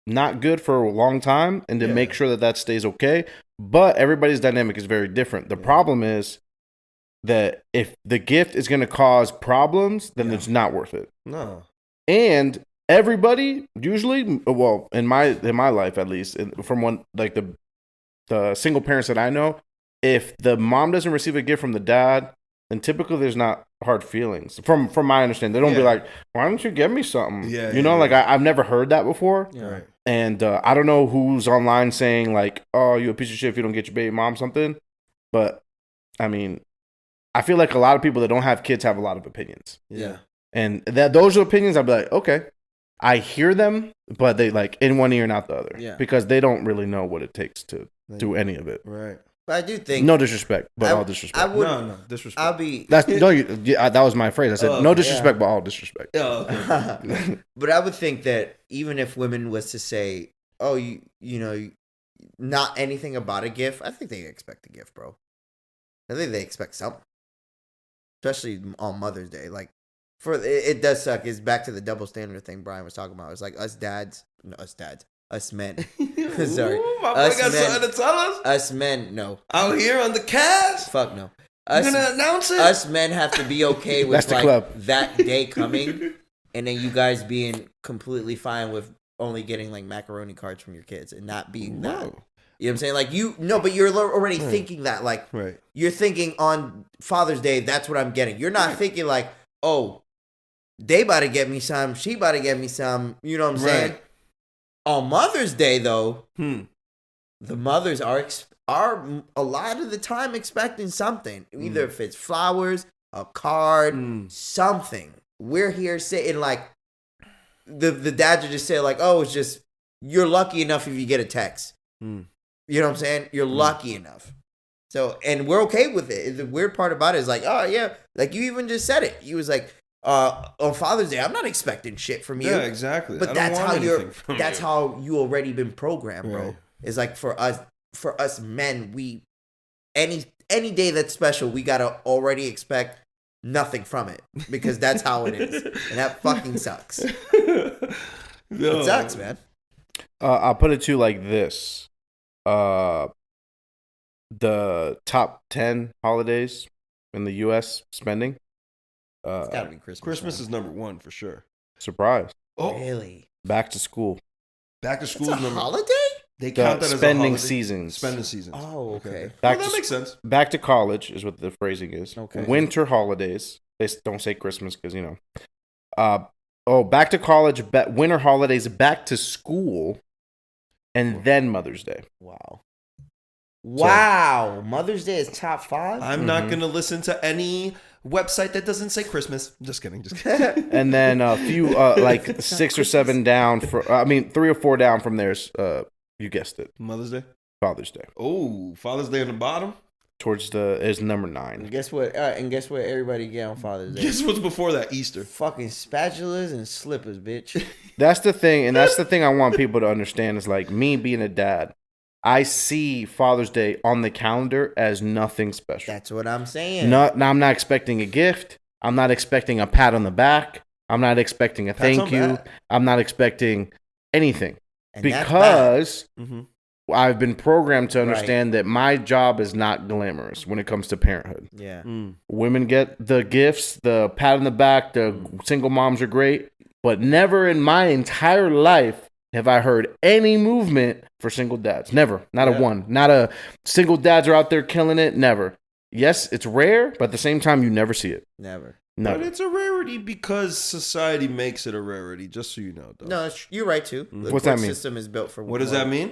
not good for a long time, and to make sure that stays okay. But everybody's dynamic is very different. The problem is that if the gift is going to cause problems, then it's not worth it. No. And everybody usually, well, in my life at least, from one like the single parents that I know, if the mom doesn't receive a gift from the dad, then typically there's not hard feelings. From my understanding, they don't be like, "Why don't you get me something?" Yeah, you know, like I've never heard that before. Yeah. Right. And I don't know who's online saying like, "Oh, you a piece of shit if you don't get your baby mom something," but I mean, I feel like a lot of people that don't have kids have a lot of opinions. Yeah. And those are opinions I'd be like, okay, I hear them, but they like in one ear and out the other. Yeah. Because they don't really know what it takes to do any of it. Right. But I do think no disrespect, but all disrespect. No disrespect. I'll be that was my phrase. I said no disrespect, but all disrespect. Oh, okay. But I would think that even if women was to say, "Oh, you know, not anything about a gift," I think they expect a gift, bro. I think they expect something, especially on Mother's Day. Like, it does suck. It's back to the double standard thing Brian was talking about. It's like us men. Sorry, Ooh, my boy got something to tell us. Us men, no. Out here on the cast. Fuck no. You gonna announce it? Us men have to be okay with like club. that day coming, and then you guys being completely fine with only getting like macaroni cards from your kids and not being that. You know what I'm saying? Like but you're already thinking that. Like, you're thinking on Father's Day, that's what I'm getting. You're not thinking like, oh, they about to get me some, she about to get me some. You know what I'm saying? On Mother's Day, though, the mothers are a lot of the time expecting something. Either if it's flowers, a card, something. We're here sitting like the dads are just saying like, oh, it's just you're lucky enough if you get a text. You know what I'm saying? You're lucky enough. So, and we're okay with it. The weird part about it is like, oh yeah, like you even just said it. You was like, on Father's Day, I'm not expecting shit from you. Yeah, exactly. But that's how you already been programmed, bro. Right. It's like for us men, we any day that's special, we gotta already expect nothing from it because that's how it is, and that fucking sucks. It sucks, man. I'll put it to you like this: the top 10 holidays in the U.S. spending. It's gotta be Christmas. Christmas is number one for sure. Surprise! Oh, really? Back to school. Back to school is number holiday. They count that spending seasons. Spending seasons. Oh, okay. That makes sense. Back to college is what the phrasing is. Okay. Winter holidays. They don't say Christmas because back to college. Winter holidays. Back to school, and then Mother's Day. Wow. Mother's Day is top 5? I'm not going to listen to any website that doesn't say Christmas. Just kidding. And then a few, like 6 or 7 down, 3 or 4 down from there's, you guessed it. Mother's Day? Father's Day. Oh, Father's Day on the bottom? Is number 9. And guess what? Guess what everybody get on Father's Day? Guess what's before that? Easter. Fucking spatulas and slippers, bitch. That's the thing. And that's the thing I want people to understand is like me being a dad. I see Father's Day on the calendar as nothing special. That's what I'm saying. No, I'm not expecting a gift. I'm not expecting a pat on the back. I'm not expecting a thank you. I'm not expecting anything. And because I've been programmed to understand that my job is not glamorous when it comes to parenthood. Yeah. Women get the gifts, the pat on the back, the single moms are great, but never in my entire life have I heard any movement for single dads. Never. Not a one. Not a single dads are out there killing it. Never. Yes, it's rare, but at the same time, you never see it. Never. But it's a rarity because society makes it a rarity, just so you know. Though. No, you're right, too. The What's that mean? System is built for what does that mean?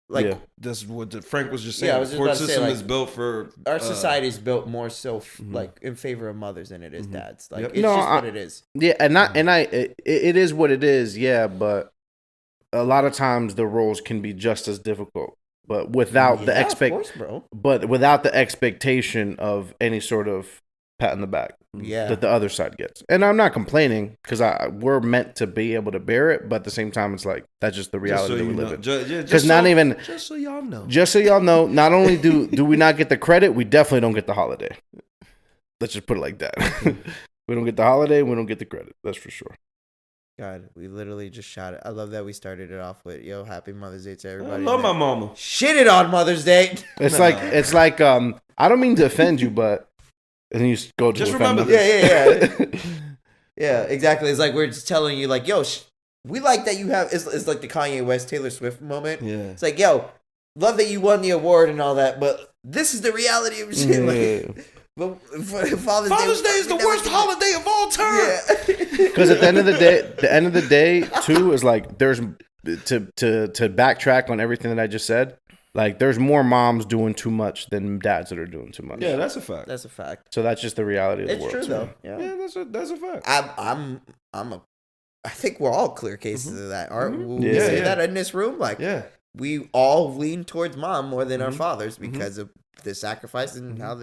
Like that's what Frank was just saying. Yeah, I was just the court about to system say, is built for our society is built more so like in favor of mothers than it is dads. Like it's just what it is. Yeah, it is what it is. Yeah, but a lot of times the roles can be just as difficult, but without without the expectation of any sort of pat on the back that the other side gets. And I'm not complaining because we're meant to be able to bear it, but at the same time, it's like that's just the reality that we live in. Because just so y'all know, not only do we not get the credit, we definitely don't get the holiday. Let's just put it like that. We don't get the holiday, we don't get the credit. That's for sure. God, we literally just shot it. I love that we started it off with, yo, happy Mother's Day to everybody. I love my mama. Shit it on Mother's Day. It's like I don't mean to offend you, but and then you go to just remember this. Yeah, exactly. It's like we're just telling you, like, yo, we like that you have. It's like the Kanye West Taylor Swift moment. Yeah. It's like, yo, love that you won the award and all that, but this is the reality of shit. Like, but Father's Day is the worst holiday of all time. Because at the end of the day, too, is like there's to backtrack on everything that I just said. Like there's more moms doing too much than dads that are doing too much. Yeah, that's a fact. That's a fact. So that's just the reality of the world. It's true though. Yeah, that's a fact. I think we're all clear cases of that, aren't we? Yeah, Say that in this room, like we all lean towards mom more than our fathers because of the sacrifice and how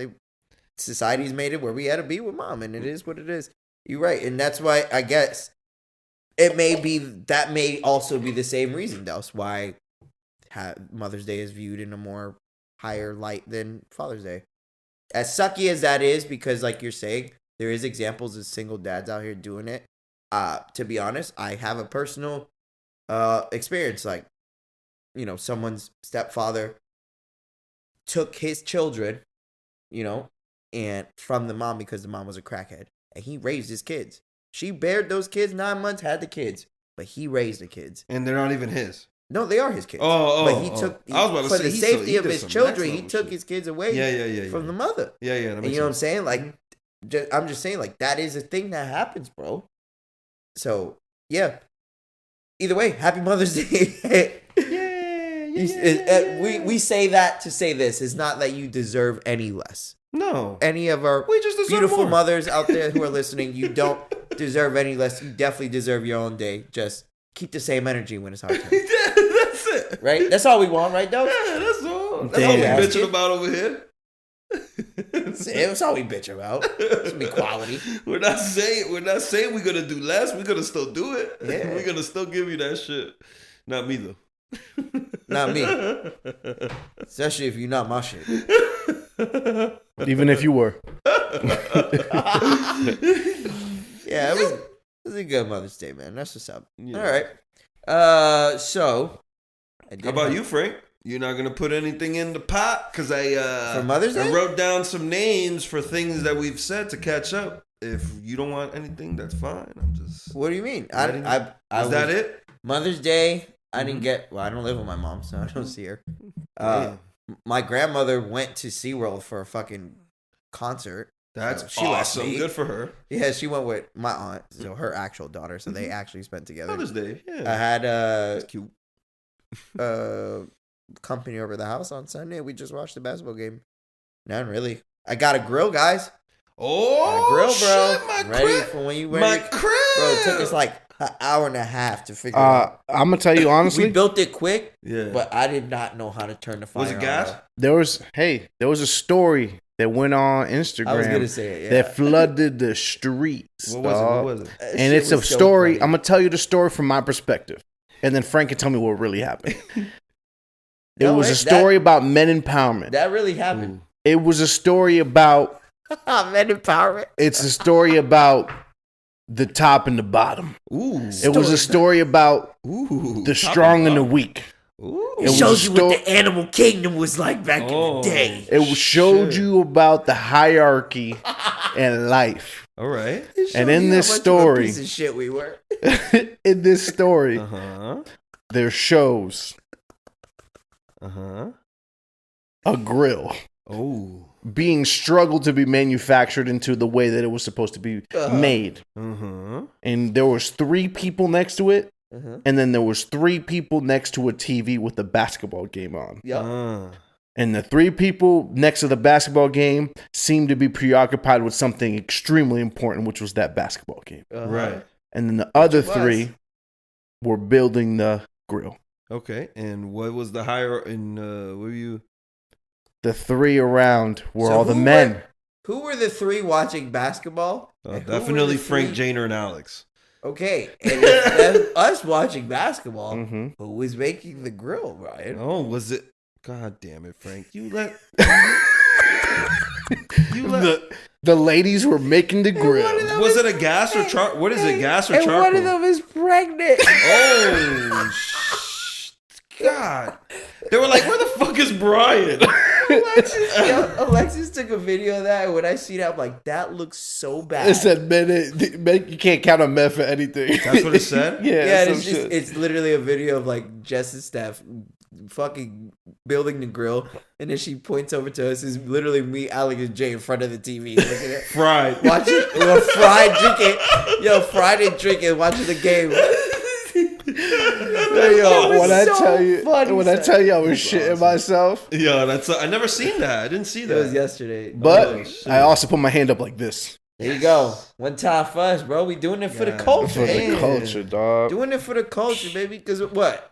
society's made it where we had to be with mom, and it is what it is. You're right, and that's why I guess it may also be the same reason, Dels, why Mother's Day is viewed in a more higher light than Father's Day. As sucky as that is, because like you're saying, there is examples of single dads out here doing it. To be honest, I have a personal experience. Like, someone's stepfather took his children, and from the mom because the mom was a crackhead, and he raised his kids. She bared those kids 9 months, had the kids, but he raised the kids. And they're not even his. No, they are his kids. But he took I was about to for say, the safety of his children. He took his kids away. From the mother. Yeah. And you know what I'm saying? Like, I'm just saying, like that is a thing that happens, bro. So yeah. Either way, happy Mother's Day. We say that to say this. It's not that you deserve any less. No. Any of our beautiful mothers out there who are listening, you don't deserve any less. You definitely deserve your own day. Just keep the same energy when it's hard time. That's it. Right? That's all we want, right, though? Yeah, that's all. That's all we bitching about over here. That's all we bitch about. Some equality. We're not saying we're gonna do less. We're gonna still do it. Yeah. We're gonna still give you that shit. Not me though. Not me. Especially if you're not my shit. Even if you were. Yeah, it was a good Mother's Day, man. That's what's up. Yeah. All right. So. How about you, Frank? You're not gonna put anything in the pot because for Mother's Day? I wrote down some names for things that we've said to catch up. If you don't want anything, that's fine. I'm just. What do you mean? Is that it? Mother's Day. I didn't get. Well, I don't live with my mom, so I don't see her. My grandmother went to SeaWorld for a fucking concert. That's she awesome. Good for her. Yeah, she went with my aunt, so her actual daughter. So they actually spent together. Mother's Day. Yeah. I had that's cute. Company over the house on Sunday. We just watched the basketball game. Not really. I got a grill, guys. Oh, grill, bro. Shit, my ready crib. for when you My ready. crib. Bro, it took us like an hour and a half to figure it out. I'm gonna tell you honestly. We built it quick, Yeah. but I did not know how to turn the fire on. Was it gas? There was a story that went on Instagram. I was gonna say it, yeah. That flooded the streets. What was it? And it's a story. I'm gonna tell you the story from my perspective, and then Frank can tell me what really happened. It was a story about men empowerment. That really happened. It was a story about men empowerment. It's a story about the top and the bottom. Ooh. It was a story about the strong and the weak. Ooh. It shows you what the animal kingdom was like back in the day. It showed you about the hierarchy and life. All right. And in this story, piece of shit we were. In this story, there shows a grill being struggled to be manufactured into the way that it was supposed to be made. And there was 3 people next to it. And then there was 3 people next to a TV with a basketball game on. And the 3 people next to the basketball game seemed to be preoccupied with something extremely important, which was that basketball game. Right. And then the other 3 were building the grill. Okay. And what was the higher in what were you? The 3 around were all the men. Who were the 3 watching basketball? Definitely Frank, Janer, and Alex. Okay, and if us watching basketball, who was making the grill, Brian? Oh, was it? God damn it, Frank! You let the ladies were making the grill. Was it a gas or charcoal? What is it? Gas or charcoal? And one of them is pregnant. Oh, God! They were like, "Where the fuck is Brian?" Alexis took a video of that, and when I see that, I'm like, that looks so bad. It said, "Men, you can't count on men for anything." That's what it said? Yeah, it's literally a video of like Jess and Steph fucking building the grill, and then she points over to us. It's literally me, Alex, and Jay in front of the TV. Looking at Fried. Watching, fried drinking. Yo, fried and drinking, watching the game. Yo, when I tell you, I was shitting myself. Yo, I never seen that. I didn't see that. It was yesterday. But I also put my hand up like this. There you go. One time for us, bro. We doing it for the culture. For the culture, dog. Doing it for the culture, baby. Because what?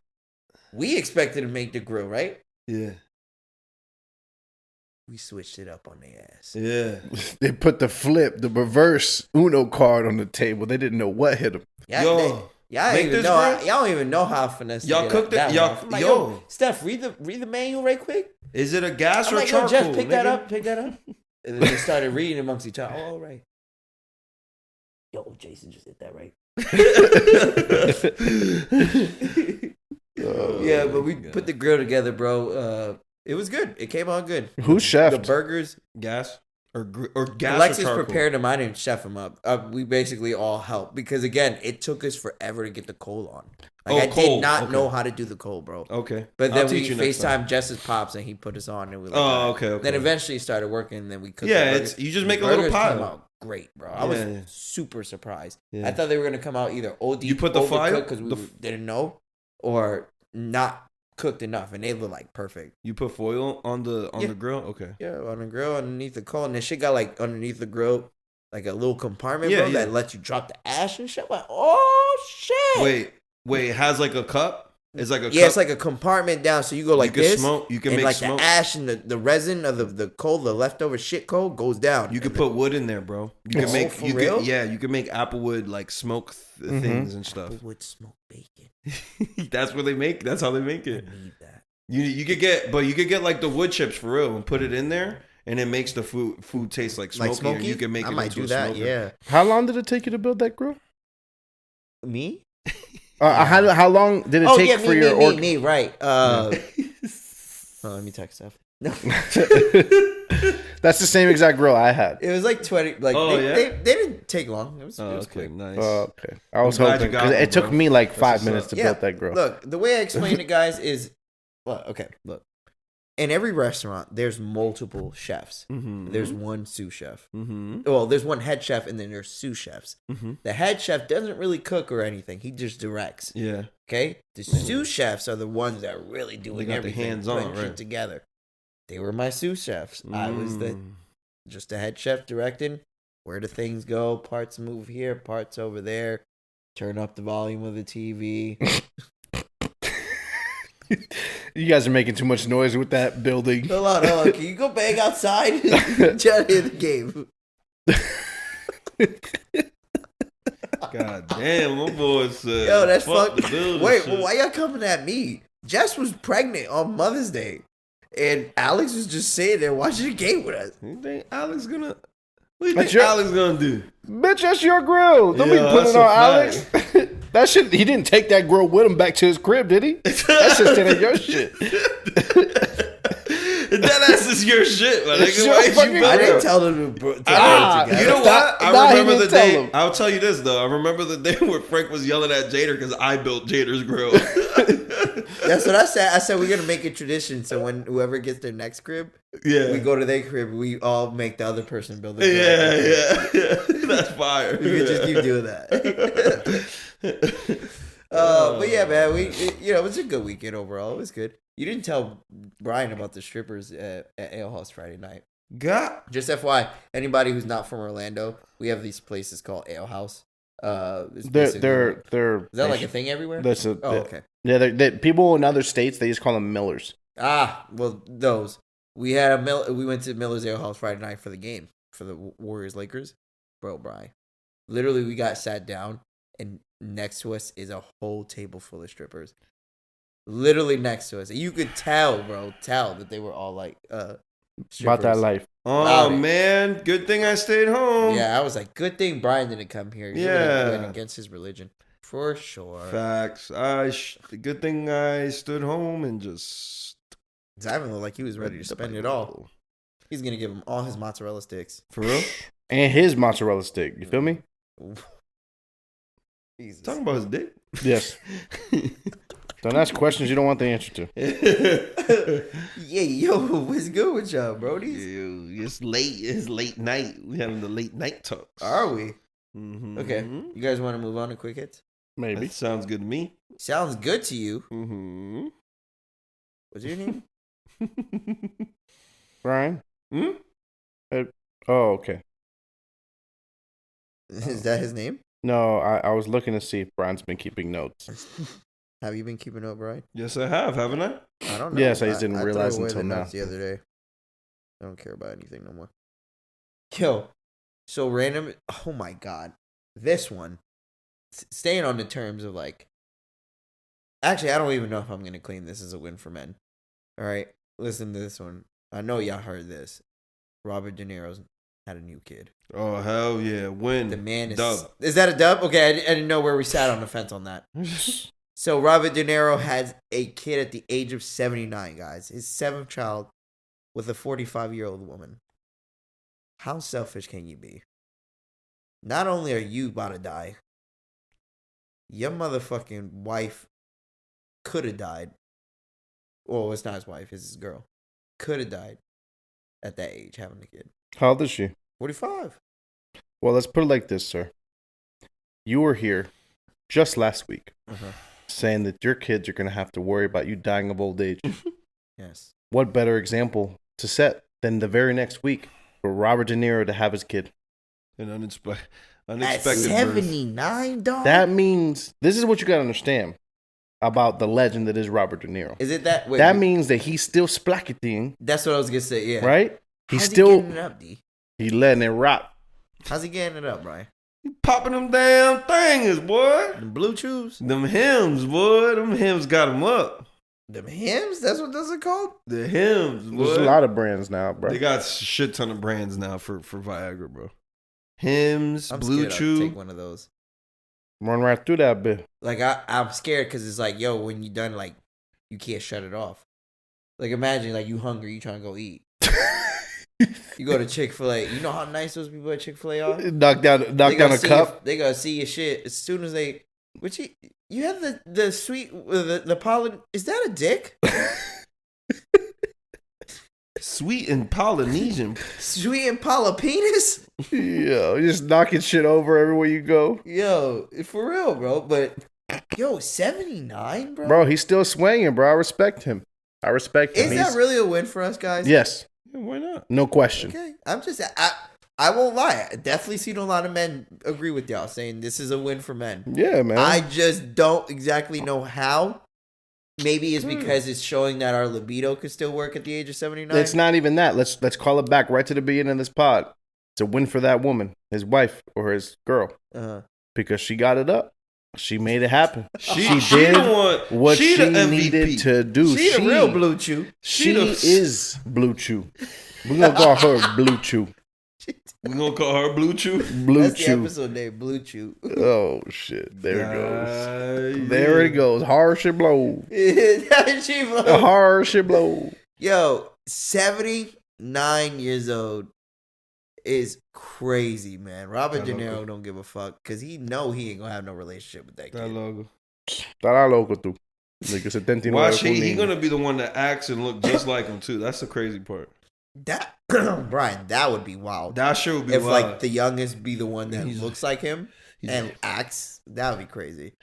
We expected to make the grill, right? Yeah. We switched it up on their ass. Yeah. They put the reverse Uno card on the table. They didn't know what hit them. Y'all don't even know how finesse. Y'all cooked it. Like, yo, Steph, read the manual right quick. Is it a gas or like, charcoal? Jeff, pick that up. And then they started reading amongst each other. Oh, all right. Yo, Jason just hit that right. Yeah, but we put the grill together, bro. It was good. It came out good. Who chefed? The burgers. Gas or gas. Alexis or prepared them. I didn't chef them up. We basically all helped because again, it took us forever to get the coal on. Like I did not know how to do the coal, bro. Okay, but then we FaceTime Jess's pops and he put us on and we. Like, okay. Then eventually it started working. And then we cooked. Yeah, you just make a little pile. Came out great, bro. I was super surprised. Yeah. I thought they were gonna come out either OD. You put the fire because we didn't know, or not cooked enough, and they look like perfect. You put foil on the grill, okay? Yeah, on the grill underneath the coal, and the shit got like underneath the grill, like a little compartment, bro, that lets you drop the ash and shit. I'm like, oh shit! Wait, it has like a cup. It's like a cup. It's like a compartment down, so you go like this. You can and make like smoke. The ash and the resin of the coal, the leftover shit coal goes down. You can put wood in there, bro. You can make you can make applewood like smoke things and stuff. Applewood smoke bacon. That's what they make. That's how they make it. I need that. You could get like the wood chips for real and put it in there, and it makes the food taste like smoky. Like you can make I it might into do that. smoker. Yeah. How long did it take you to build that grill? Me? How long did it take for your order? Me, right. Let me text Steph. No. That's the same exact grill I had. It was like 20. Like they didn't take long. It was okay, quick. Nice. Okay, I was hoping because it took me like 5 minutes to build that grill. Look, the way I explain it, guys, is look. In every restaurant, there's multiple chefs. Mm-hmm. There's one sous chef. Mm-hmm. Well, there's one head chef, and then there's sous chefs. Mm-hmm. The head chef doesn't really cook or anything; he just directs. Yeah. Okay. The sous chefs are the ones that are really doing everything, hands-on, putting shit together. They were my sous chefs. I was just the head chef directing where the things go. Parts move here, parts over there. Turn up the volume of the TV. You guys are making too much noise with that building. Hold on. Can you go bang outside? Try to hear the game. God damn, my boy said. Yo, that's fuck. Wait, why y'all coming at me? Jess was pregnant on Mother's Day, and Alex was just sitting there watching the game with us. You think Alex gonna? What do you think Alex gonna do? Bitch, that's your grill. Don't be putting it on Alex. That shit, he didn't take that grill with him back to his crib, did he? That's just in your shit. That ass is your shit, man. I didn't tell him to put it together. You know what? I remember the day. I'll tell you this though. I remember the day where Frank was yelling at Jader because I built Jader's grill. That's what I said. I said we're gonna make a tradition. So when whoever gets their next crib, we go to their crib. We all make the other person build the grill. Yeah. That's fire. We could just keep doing that. But yeah, man, it was a good weekend overall. It was good. You didn't tell Brian about the strippers at Ale House Friday night. Just FYI, anybody who's not from Orlando, we have these places called Ale House. They're is that like a thing everywhere? Okay. Yeah, they're people in other states they just call them Millers. Well, those we had we went to Miller's Ale House Friday night for the game for the Warriors Lakers. Bro, Brian, literally we got sat down and next to us is a whole table full of strippers. Literally next to us. You could tell that they were all like strippers. About that life. Oh, man. Good thing I stayed home. Yeah, I was like, good thing Brian didn't come here. He went against his religion. For sure. Facts. Good thing I stood home and just Zavin looked like he was ready to spend it all. He's gonna give him all his mozzarella sticks. For real? And his mozzarella stick. You feel me? Jesus. Talking about his dick? Yes. Don't ask questions you don't want the answer to. Yeah, yo, what's good with y'all, brodies? It's late. It's late night. We having the late night talks. Are we? Mm-hmm. Okay. You guys want to move on to quick hits? Maybe. That sounds good to me. Sounds good to you. Mm-hmm. What's your name? Brian? Hmm? Oh, okay. Is that his name? No, I was looking to see if Brian's been keeping notes. Have you been keeping up, Brian? Yes, I have, haven't I? I don't know. Yes, I just didn't realize threw away until the now. notes the other day. I don't care about anything no more. Yo, so random. Oh my god, this one. Staying on the terms of like. Actually, I don't even know if I'm gonna claim this as a win for men. All right, listen to this one. I know y'all heard this. Robert De Niro's had a new kid. Oh, hell yeah. Win. The man is. Dub. Is that a dub? Okay, I didn't know where we sat on the fence on that. So Robert De Niro has a kid at the age of 79, guys. His 7th child with a 45-year-old woman. How selfish can you be? Not only are you about to die, your motherfucking wife could have died. Well, it's not his wife, it's his girl. Could have died at that age having a kid. How old is she? 45. Well, let's put it like this, sir. You were here just last week saying that your kids are going to have to worry about you dying of old age. Yes. What better example to set than the very next week for Robert De Niro to have his kid? An unexpected At birth. 79, dog? That means, this is what you got to understand about the legend that is Robert De Niro. Is it that? Wait, That means that he's still splacketing, that's what I was going to say, yeah. right? How's He's he still, getting it up, D? he letting it rock. How's he getting it up, Brian? Popping them damn thingers, boy. Them blue chews? Them hymns, boy. Them hymns got him up. Them hymns? That's what those are called? The hymns, boy. There's a lot of brands now, bro. They got a shit ton of brands now for Viagra, bro. Hymns, I'm Blue scared I'll Chew. take one of those. Run right through that bit. Like, I'm scared because it's like, yo, when you done, like, you can't shut it off. Like, imagine, like, you hungry, you trying to go eat. You go to Chick-fil-A. You know how nice those people at Chick-fil-A are? Knock down a cup. They gonna see your shit as soon as they. Which you have the sweet the pollen. Is that a dick? Sweet and Polynesian. Sweet Impala penis? Yo, you just knocking shit over everywhere you go. Yo, for real, bro. But yo, 79, bro. Bro, he's still swinging, bro. I respect him. Is that really a win for us, guys? Yes. Yeah, why not? No question. Okay, I won't lie. I definitely seen a lot of men agree with y'all saying this is a win for men. Yeah, man. I just don't exactly know how. Maybe it's because it's showing that our libido could still work at the age of 79. It's not even that. Let's call it back right to the beginning of this pod. It's a win for that woman, his wife or his girl, because she got it up. She made it happen. She did what she needed to do. She the real Blue Chew. She is Blue Chew. We're gonna call her Blue Chew. We're gonna call her Blue Chew. Blue That's Chew. the episode name, Blue Chew. Oh shit! There it goes. There it goes. Harsh and blow. Harsh and blow. Yo, 79 years old is crazy, man. Robert De Niro don't give a fuck because he know he ain't gonna have no relationship with that kid. logo. Estará loco tú. De que 79 Watch, con he niño. gonna be the one that acts and look just like him too. That's the crazy part. That Brian, that would be wild. That shit would be if wild. like the youngest be the one that looks like him and acts. That would be crazy.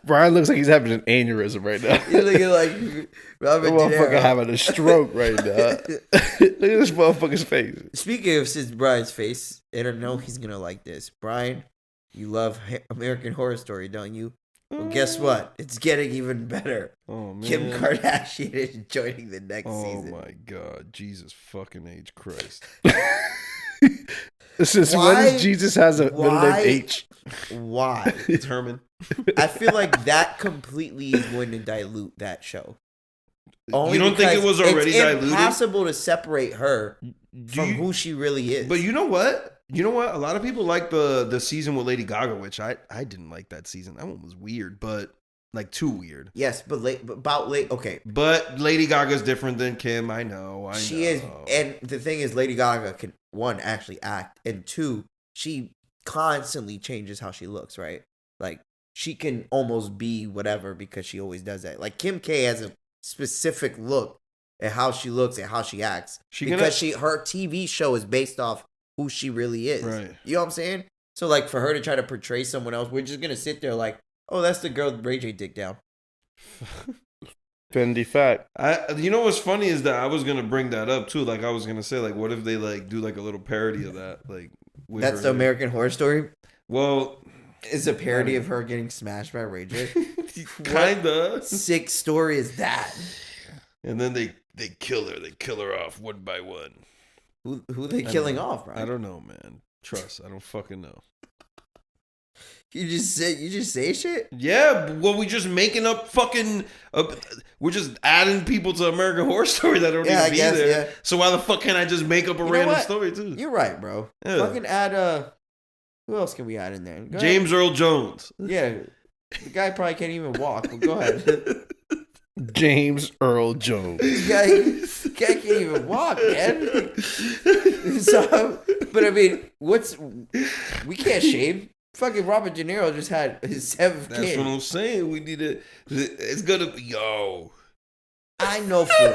Brian looks like he's having an aneurysm right now. You're looking like Robert De Motherfucker Niro. having a stroke right now. Look at this motherfucker's face. Speaking of since Brian's face, and I know he's gonna like this. Brian, you love American Horror Story, don't you? Well, guess what? It's getting even better. Oh man, Kim Kardashian is joining the next season. Oh my god, Jesus fucking H Christ! Since when does Jesus has a middle name H? Why? It's Herman. I feel like that completely is going to dilute that show. You don't think it was already diluted? It's impossible to separate her from who she really is. But you know what? You know what? A lot of people like the season with Lady Gaga, which I didn't like that season. That one was weird, but Like too weird. Yes, but okay. But Lady Gaga's different than Kim. I know. She is, and the thing is, Lady Gaga can, one, actually act, and two, she constantly changes how she looks. Right, like she can almost be whatever because she always does that. Like Kim K has a specific look at how she looks and how she acts her TV show is based off who she really is. Right. You know what I'm saying? So like for her to try to portray someone else, we're just gonna sit there like, oh, that's the girl with Ray J dick down. Fendi fact. You know what's funny is that I was gonna bring that up too. Like I was gonna say, like, what if they like do like a little parody of that? Like that's the American Horror Story. Well, it's a parody of her getting smashed by Ray J. Kinda sick story is that? And then they kill her. They kill her off one by one. Who they killing off, bro? I don't know, man. Trust, I don't fucking know. You just say shit? Yeah, well, we just making up fucking. We're just adding people to American Horror Story that don't even be there. Yeah. So why the fuck can't I just make up a random story too? You're right, bro. Yeah. Fucking add who else can we add in there? James Earl Jones. Yeah, the guy probably can't even walk. But go ahead. James Earl Jones. This guy can't even walk, man. So, but I mean, we can't shave. Fucking Robert De Niro just had his 7th kid. That's what I'm saying. We need to. It's gonna be I know for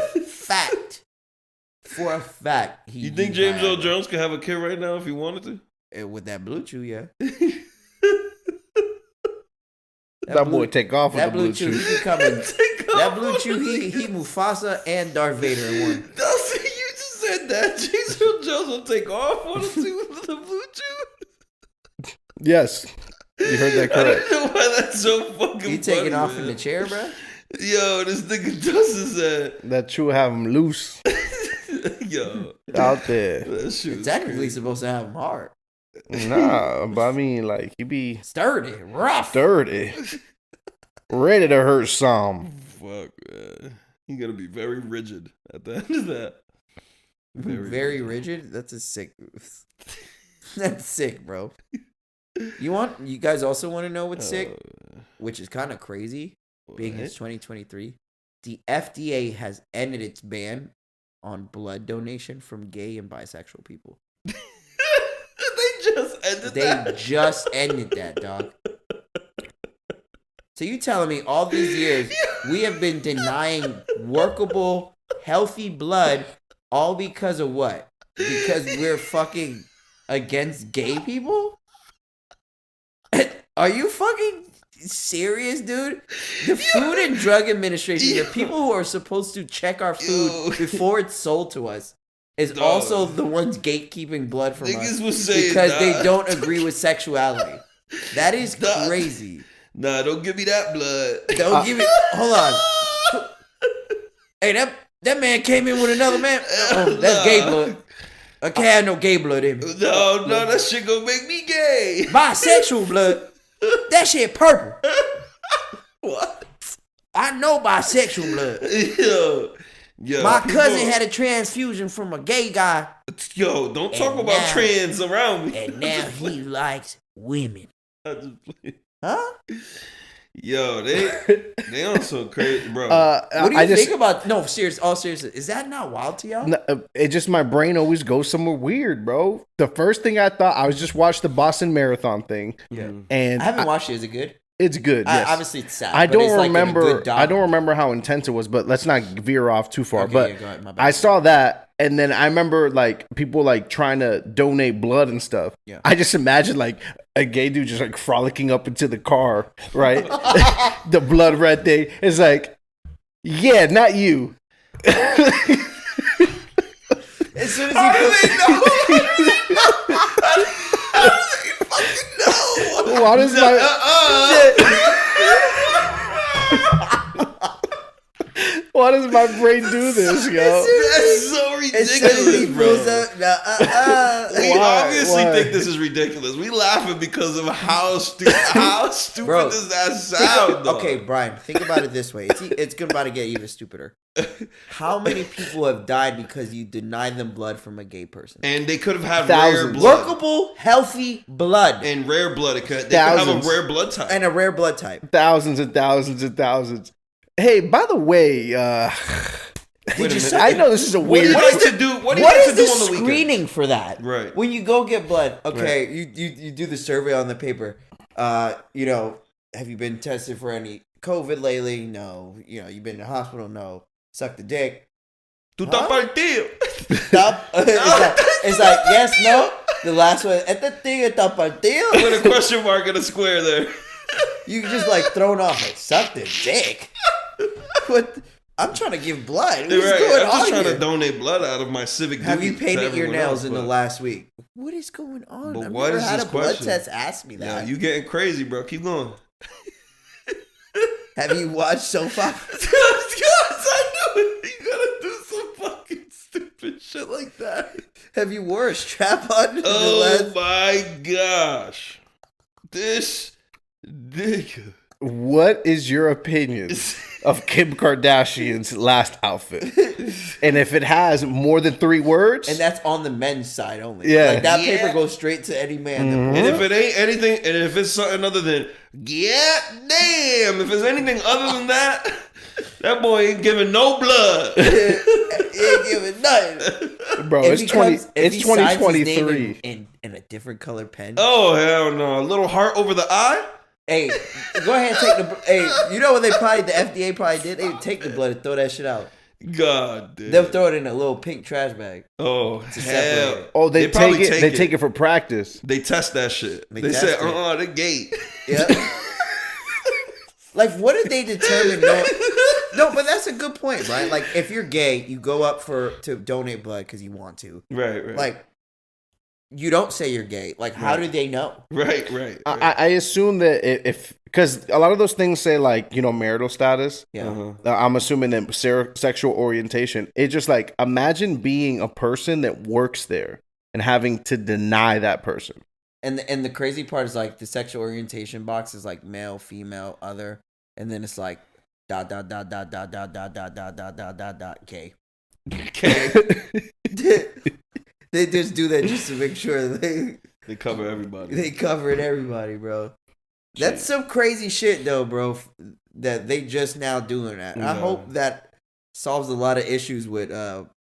a fact. You think James Earl Jones could have a kid right now if he wanted to? With that blue chew, yeah. That boy take off with that the blue chew. That blue chew, he Mufasa and Darth Vader in one. Delson, you just said that. James Earl Jones will take off on the blue chew? Yes. You heard that correct. I don't know why that's so fucking funny. You taking off in the chair, bro? Yo, this nigga Delson said. That chew have him loose. Yo. Out there. It's technically supposed to have him hard. Nah, but I mean, like, he be sturdy, rough, ready to hurt some. Fuck, man. You gotta be very rigid at the end of that. Very rigid? That's a sick. That's sick, bro. You guys also want to know what's sick? Which is kind of crazy, being it's 2023. The FDA has ended its ban on blood donation from gay and bisexual people. They just ended that, dog. So you telling me all these years we have been denying workable, healthy blood all because of what? Because we're fucking against gay people? Are you fucking serious, dude? The Food and Drug Administration, the people who are supposed to check our food before it's sold to us, is also the ones gatekeeping blood from us because they don't agree with sexuality. That is crazy. Nah, don't give me that blood. Don't give me. Hold on. Hey, that man came in with another man. Oh, that's gay blood. I can't have no gay blood in me. No, that shit gonna make me gay. Bisexual blood. That shit purple. What? I know bisexual blood. Yo, my cousin had a transfusion from a gay guy. Yo, don't talk about trans around me. And now he likes women. Huh? Yo, they are so crazy, bro. What do you think about? No, seriously, is that not wild to y'all? No, it just my brain always goes somewhere weird, bro. The first thing I thought I was just watched the Boston Marathon thing. Yeah, and I haven't watched it. Is it good? It's good. Yes. Obviously, it's sad. I don't remember. I don't remember how intense it was, but let's not veer off too far. Okay, but go ahead, my bad. I saw that, and then I remember like people like trying to donate blood and stuff. Yeah. I just imagine like a gay dude just like frolicking up into the car, right? The blood red thing. It's like, yeah, not you. As soon as Why does Why does my brain do this, yo? That's so ridiculous, bro. We obviously think this is ridiculous. We laughing because of how stupid bro, does that sound? Okay, Brian, think about it this way. It's about to get even stupider. How many people have died because you denied them blood from a gay person? And they could have had Thousands. rare blood. Workable, healthy blood. And rare blood. They could have a rare blood type. And a rare blood type. Thousands and thousands and thousands. Hey, by the way, I know this is a weird. What do you like to do on the weekend? Screening for that? Right. When you go get blood, okay, right. you do the survey on the paper. You know, have you been tested for any COVID lately? No. You know, you've been in the hospital? No. Suck the dick. Tu estás partido. Stop. It's like yes, no. The last one. Este tigre está partido. With a question mark and a square there. You just like thrown off. Like, suck the dick. What? I'm trying to give blood. What's going I'm just on trying here? to donate blood out of my civic duty. Have you painted your nails in the last? last week? What is going on? But I've what never is had this a blood question? test ask me that. Yeah, you getting crazy, bro. Keep going. Have you watched so far? Yes, I knew it. You gotta do some fucking stupid shit like that. Have you wore a strap on? Oh my gosh. This nigga. What is your opinion of Kim Kardashian's last outfit? And if it has more than 3 words, And that's on the men's side only. Yeah. Like that Yeah. paper goes straight to any man. Mm-hmm. And if it ain't anything, and if it's something other than, yeah, damn, if it's anything other than that, that boy ain't giving no blood. He ain't giving nothing. bro, If it's he comes- if it's he signs his 2023. name in a different color pen. Oh, hell no. A little heart over the eye? Hey, go ahead and take the. Hey, you know what the FDA probably did? They would take the blood and throw that shit out. God damn. They'll throw it in a little pink trash bag. Oh, separate hell. it. Oh, they probably take it. They take it for practice. They test that shit. They They test said, it. the gate. Yeah. Like, what did they determine? No, but that's a good point, right? Like, if you're gay, you go up to donate blood because you want to. Right. Like, you don't say you're gay. Like, how do they know? Right. I assume that if because a lot of those things say like marital status. Yeah. Uh-huh. I'm assuming that sexual orientation. It's just like imagine being a person that works there and having to deny that person. And the crazy part is like the sexual orientation box is like male, female, other, and then it's like ... gay. Okay. They just do that just to make sure They cover everybody. they covered everybody, bro. That's some crazy shit though, bro. That they just now doing that. Yeah. I hope that solves a lot of issues with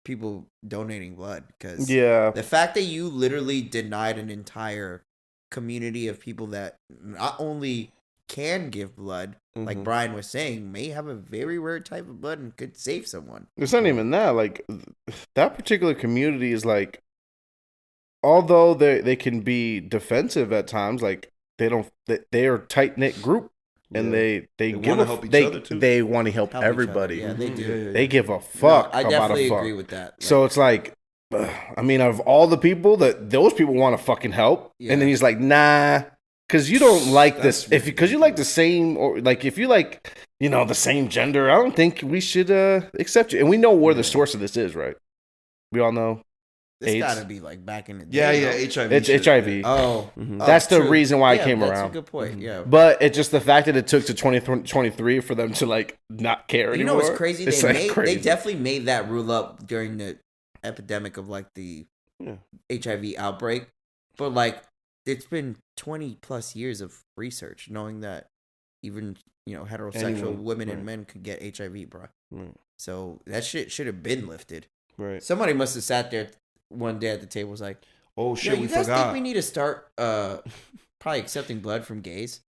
people donating blood because Yeah. the fact that you literally denied an entire community of people that not only can give blood, like Brian was saying, may have a very rare type of blood and could save someone. It's not even that. Like that particular community is like, although they can be defensive at times, like they are a tight knit group, and they want to help each other too. They want to help Help each everybody. other. Yeah, they do. Yeah. They give a fuck. No, I about definitely a fuck. agree with that. Like, So it's like, I mean, of all the people that those people want to fucking help, Yeah. and then he's like, nah, because you don't like this. Because you like the same, or like if you like, the same gender, I don't think we should accept you. And we know where the source of this is, right? We all know. it's AIDS. gotta be like back in the day. Yeah, no? HIV. It's shit. HIV. Oh, That's the true. reason why I Yeah, came that's around. a good point. Yeah. But it's just the fact that it took to 2023 for them to like not care You anymore. know what's crazy? It's, They crazy. definitely made that rule up during the epidemic of like the HIV outbreak. But like it's been 20 plus years of research knowing that even heterosexual Anyone, women right. and men could get HIV, bro. Right. So that shit should have been lifted. Right. Somebody must have sat there one day at the table was like, Oh "Yo, shit, you we guys forgot. think we need to start probably accepting blood from gays?"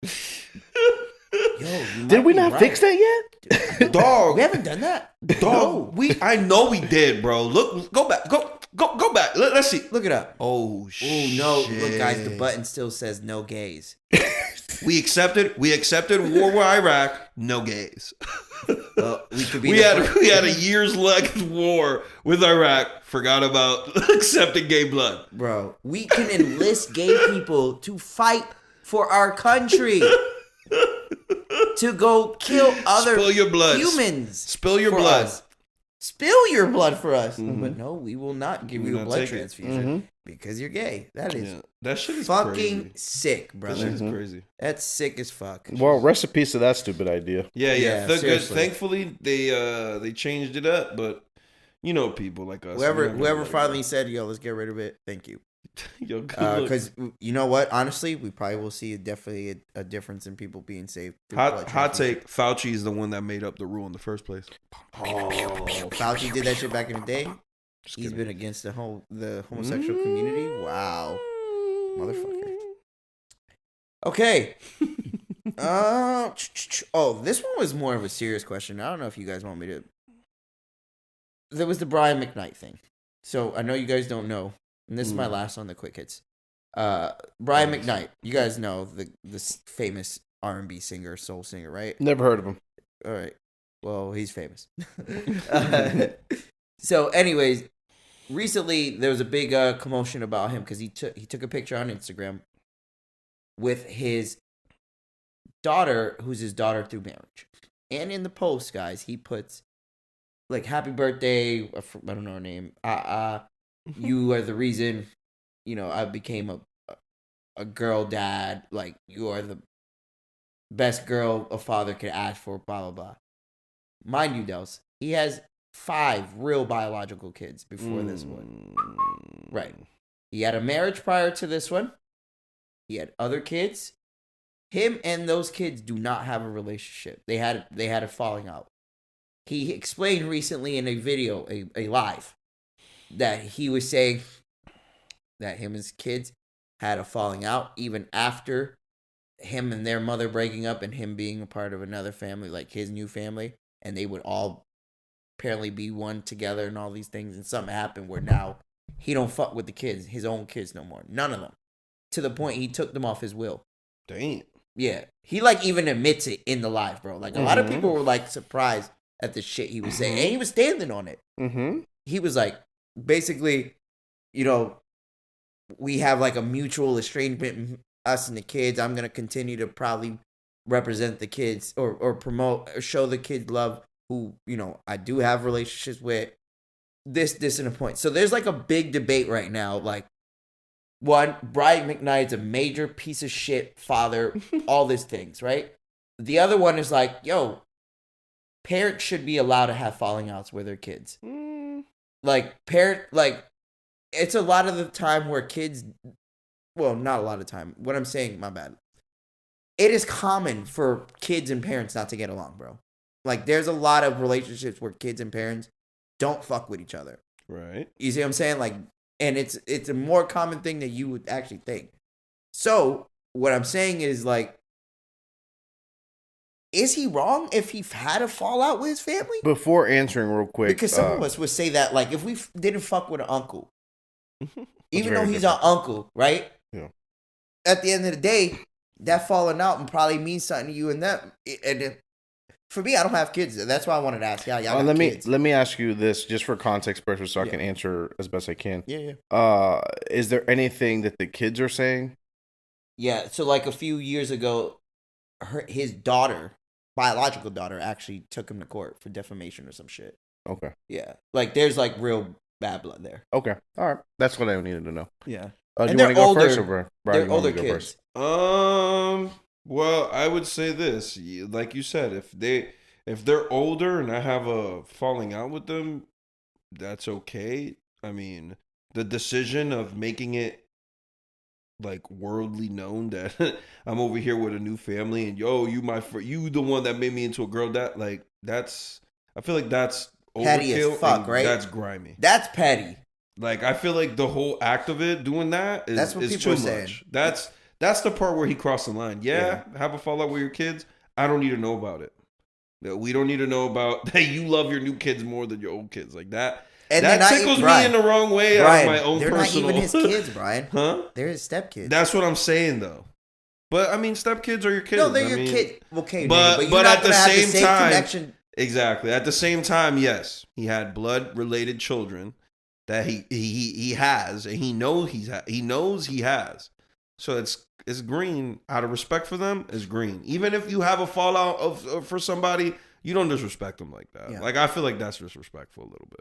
Yo, Did we not fix that yet? Dog. We haven't done that. Dog. I know we did, bro. Look, go back. Go back. Let's see. Look it up. Oh Oh shit. no! Look, guys, the button still says no gays. We accepted war with Iraq. No gays. Well, we could be. We had a year's length war with Iraq. Forgot about accepting gay blood. Bro, we can enlist gay people to fight for our country. To go kill other Spill your blood. humans. Spill your for blood. us. spill your blood for us. But no, we will not give you a blood transfusion because you're gay. That is that shit is fucking crazy. sick, brother. That shit is crazy. That's sick as fuck. Well, rest in peace to that stupid idea. Yeah. Thankfully, they changed it up, but you know, people like us. Whoever finally said, "Yo, let's get rid of it," thank you. Yo, because you know what? Honestly, we probably will see definitely a difference in people being saved. Hot take: Fauci is the one that made up the rule in the first place. Oh, Fauci did that shit back in the day. He's been against the homosexual community. Wow, motherfucker. Okay. This one was more of a serious question. I don't know if you guys want me to. There was the Brian McKnight thing. So I know you guys don't know. And this is my last on the quick hits. Brian McKnight, you guys know this famous R&B singer, soul singer, right? Never heard of him. All right. Well, he's famous. So, anyways, recently there was a big commotion about him because he took a picture on Instagram with his daughter, who's his daughter through marriage. And in the post, guys, he puts like "Happy birthday." I don't know her name. You are the reason, I became a girl dad. Like, you are the best girl a father could ask for, blah, blah, blah. Mind you, Dels, he has 5 real biological kids before this one. Right. He had a marriage prior to this one. He had other kids. Him and those kids do not have a relationship. They had a falling out. He explained recently in a video, a live, that he was saying that him and his kids had a falling out even after him and their mother breaking up and him being a part of another family, like his new family, and they would all apparently be one together and all these things, and something happened where now he don't fuck with the kids, his own kids no more. None of them. To the point he took them off his will. Damn. Yeah. He even admits it in the live, bro. Like a lot of people were surprised at the shit he was saying. And he was standing on it. He was like, basically, we have a mutual estrangement, us and the kids. I'm going to continue to probably represent the kids or promote or show the kids love who, I do have relationships with. This and a point. So there's a big debate right now. One, Brian McKnight's a major piece of shit father, all these things, right? The other one is parents should be allowed to have falling outs with their kids. It's a lot of the time where kids, well, not a lot of time. What I'm saying, my bad. It is common for kids and parents not to get along, bro. There's a lot of relationships where kids and parents don't fuck with each other. Right. You see what I'm saying? And it's a more common thing than you would actually think. So what I'm saying is is he wrong if he had a fallout with his family? Before answering real quick. Because some of us would say that, if we didn't fuck with an uncle, even though he's our uncle, right? Yeah. At the end of the day, that falling out and probably means something to you and them. And for me, I don't have kids. That's why I wanted to ask y'all. Y'all got kids. Let me ask you this, just for context purposes, so I can answer as best I can. Yeah. Is there anything that the kids are saying? Yeah. So a few years ago, his daughter, biological daughter, actually took him to court for defamation or some shit. Okay. Yeah. There's real bad blood there. Okay. All right. That's what I needed to know. Yeah. Do you want to go first, or Brian? They're older kids. Well, I would say this. Like you said, if they're older and I have a falling out with them, that's okay. I mean, the decision of making it worldly known that I'm over here with a new family and you the one that made me into a girl, that I feel that's petty as fuck, right? That's grimy. That's petty. I feel the whole act of it, doing that is, that's what people too are much. saying. That's the part where he crossed the line. Yeah, have a fallout with your kids. I don't need to know about it. We don't need to know about that you love your new kids more than your old kids. That. And that tickles me in the wrong way. Brian, out of my own personal. They're not even his kids, Brian. Huh? They're his stepkids. That's what I'm saying, though. But I mean, stepkids are your kids. No, they're your kids. Okay, but you're not at the have same time, connection. Exactly. At the same time, yes, he had blood-related children that he has, and he knows he has. So it's green. Out of respect for them, it's green. Even if you have a fallout for somebody, you don't disrespect him like that. Yeah. Like, I feel like that's disrespectful a little bit.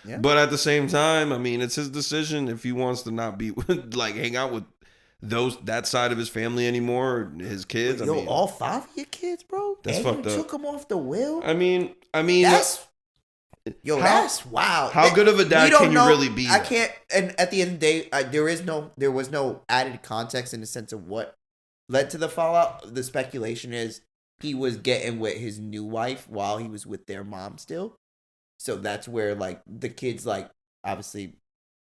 Yeah. But at the same time, I mean, it's his decision if he wants to not be like hang out with that side of his family anymore, his kids. Yo, all 5 of your kids, bro. That's and fucked you up. Took them off the will. I mean, that's wow. How good of a dad can you really be? I can't. And at the end of the day, there was no added context in the sense of what led to the fallout. The speculation is he was getting with his new wife while he was with their mom still. So that's where like the kids like obviously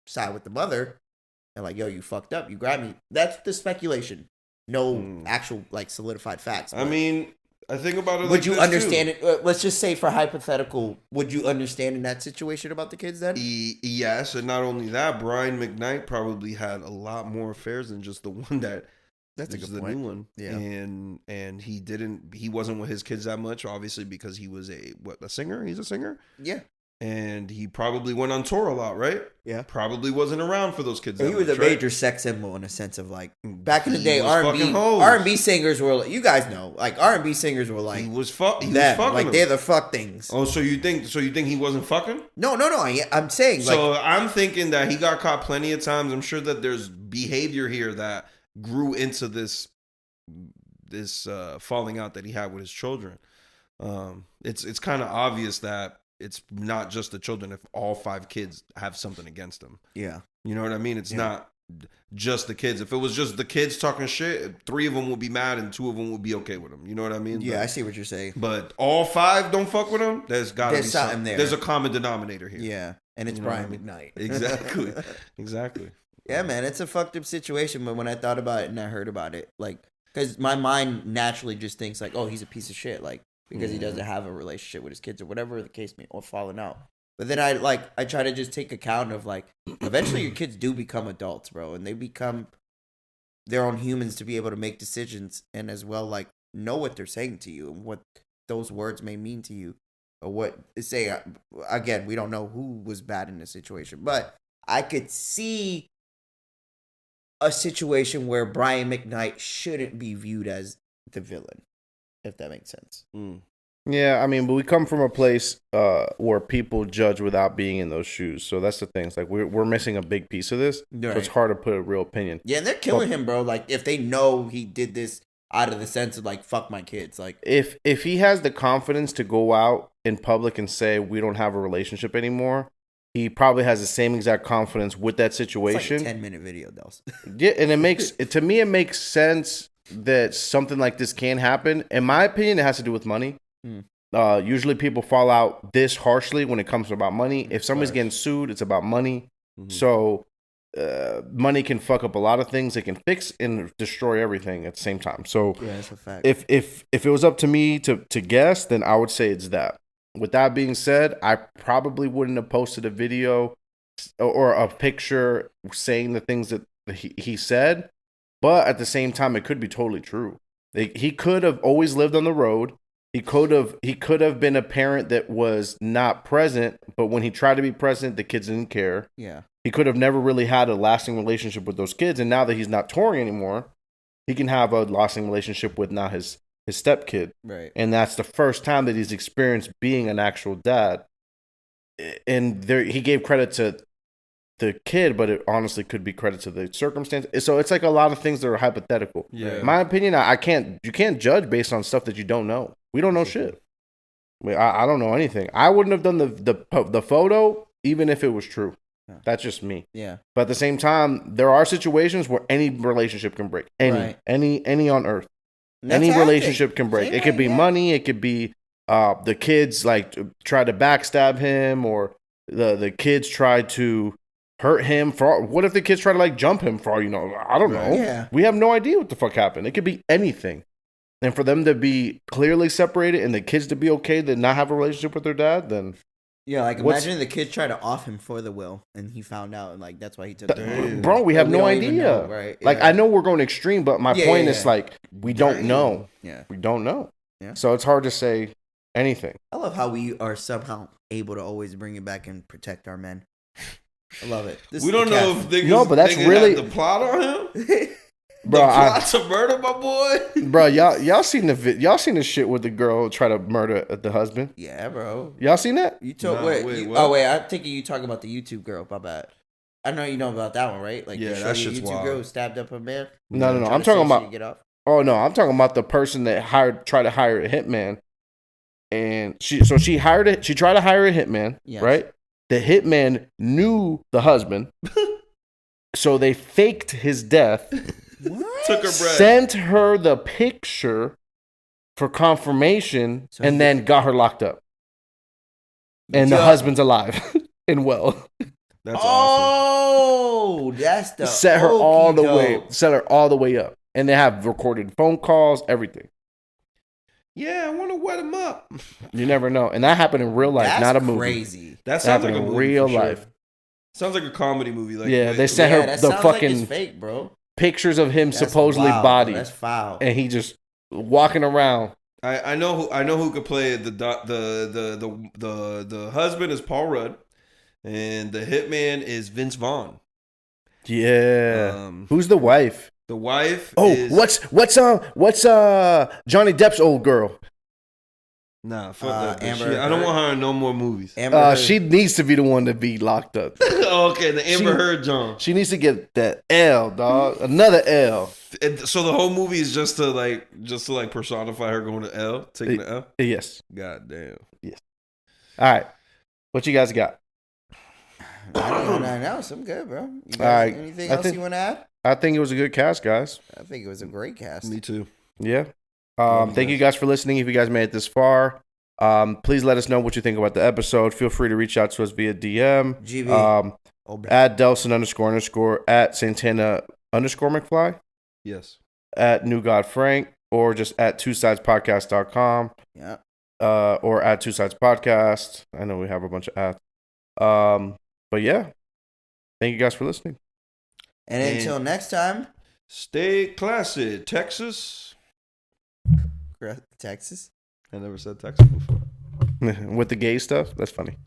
side with the mother and like, yo, you fucked up, you grabbed me. That's the speculation. No actual like solidified facts. I mean, I think about it. Would you understand it? Let's just say for hypothetical, would you understand in that situation about the kids then? Yes, and not only that, Brian McKnight probably had a lot more affairs than just the one that. That's a good the point. new one. Yeah. And he wasn't with his kids that much, obviously, because he was a singer? He's a singer? Yeah. And he probably went on tour a lot, right? Yeah. Probably wasn't around for those kids. He was a major sex symbol in a sense of like back in the day, R&B singers were like, you guys know, like R&B singers were like he was fucking like them. they're the fuck things. Oh, so you think he wasn't fucking? No. I'm saying so I'm thinking that he got caught plenty of times. I'm sure that there's behavior here that grew into this falling out that he had with his children. It's kind of obvious that it's not just the children if all 5 kids have something against him. Yeah. You know what I mean? It's not just the kids. If it was just the kids talking shit, 3 of them would be mad and 2 of them would be okay with him. You know what I mean? Yeah, I see what you're saying. But all 5 don't fuck with him. There's gotta be something there. There's a common denominator here. Yeah, and it's Brian McKnight. Exactly. Yeah, man, it's a fucked up situation. But when I thought about it and I heard about it, like, because my mind naturally just thinks like, oh, he's a piece of shit, like because he doesn't have a relationship with his kids or whatever the case may, or falling out. But then I try to just take account of like, eventually your kids do become adults, bro, and they become their own humans to be able to make decisions and as well like know what they're saying to you and what those words may mean to you or what say. Again, we don't know who was bad in this situation, but I could see a situation where Brian McKnight shouldn't be viewed as the villain, if that makes sense. Yeah, I mean, but we come from a place where people judge without being in those shoes. So that's the thing. It's like we're missing a big piece of this. Right. So it's hard to put a real opinion. Yeah, and they're killing him, bro. Like if they know he did this out of the sense of like, fuck my kids. Like if he has the confidence to go out in public and say we don't have a relationship anymore, he probably has the same exact confidence with that situation. It's like a 10-minute video, Delson. Yeah, and it makes sense that something like this can happen. In my opinion, it has to do with money. Usually people fall out this harshly when it comes about money. If somebody's getting sued, it's about money. So money can fuck up a lot of things. It can fix and destroy everything at the same time. So yeah, that's a fact. If it was up to me to guess, then I would say it's that. With that being said, I probably wouldn't have posted a video or a picture saying the things that he said. But at the same time, it could be totally true. He could have always lived on the road. He could have been a parent that was not present, but when he tried to be present, the kids didn't care. Yeah. He could have never really had a lasting relationship with those kids, and now that he's not touring anymore, he can have a lasting relationship with now his stepkid. Right. And that's the first time that he's experienced being an actual dad. And he gave credit to the kid, but it honestly could be credit to the circumstance. So it's like a lot of things that are hypothetical. Yeah. In my opinion, you can't judge based on stuff that you don't know. We don't know shit. I don't know anything. I wouldn't have done the photo even if it was true. Yeah. That's just me. Yeah. But at the same time, there are situations where any relationship can break. Any on earth. Any relationship can break. It could be money. It could be the kids like try to backstab him, or the kids try to hurt him. What if the kids try to like jump him? For all you know, I don't know. Yeah. We have no idea what the fuck happened. It could be anything. And for them to be clearly separated and the kids to be okay to not have a relationship with their dad, then yeah, like imagine the kid tried to off him for the will, and he found out, and like that's why he took the will. Bro, we have no idea. Know, right? Like I know we're going extreme, but my point is like we don't know. Yeah, we don't know. Yeah, so it's hard to say anything. I love how we are somehow able to always bring it back and protect our men. I love it. We don't know if but that's really the plot on him. Bro, plot to murder my boy. Bro, y'all seen the shit with the girl try to murder the husband? Yeah, bro. Y'all seen that? You told what? Oh wait, I'm thinking you talking about the YouTube girl. My bad. I know you know about that one, right? Like Yeah, the that shorty shit's YouTube wild. girl who stabbed up a man. No. Trying I'm to say talking she about. didn't get off. Oh no, I'm talking about the person that tried to hire a hitman, and she tried to hire a hitman, Yes. right? The hitman knew the husband, so they faked his death. What? Took her bread. Sent her the picture for confirmation, So and he- then got her locked up. And the Yeah. husband's alive and well. That's awesome. Oh, that's the Set her all the way. okey-doke. Set her all the way up, and they have recorded phone calls, everything. Yeah, I want to wet him up. You never know, and that happened in real life, That's not a movie. crazy. That sounds like happened a in movie real for sure. life. Sounds like a comedy movie. Like Yeah, they sent Yeah, her that the sounds like fucking it's fake, bro. pictures of him That's supposedly wild, bro. bodied, That's foul. and he just walking around. I know who could play the husband is Paul Rudd, and the hitman is Vince Vaughn. Yeah. Who's the wife? The wife. Oh, is, what's Johnny Depp's old girl? Nah, fuck that. Amber Shit. I don't Heard. want her in no more movies. Amber Heard. She needs to be the one to be locked up. Okay, the Amber She- Heard John. She needs to get that L, dog. Another L. And so the whole movie is just to personify her going to L, taking the L. Yes. God damn. All right. What you guys got? I don't know. I'm good, bro. You guys, All right. Anything I else think- you want to add? I think it was a good cast, guys. I think it was a great cast. Me too. Yeah. Love you Thank guys. you guys for listening. If you guys made it this far, please let us know what you think about the episode. Feel free to reach out to us via DM. GB. At Delson __ at Santana _McFly, Yes. at New God Frank, or just at twosidespodcast.com, Yeah. or at Two Sides Podcast. I know we have a bunch of ads. But yeah, thank you guys for listening. And until next time, Stay classy, Texas. Texas. I never said Texas before. With the gay stuff, that's funny.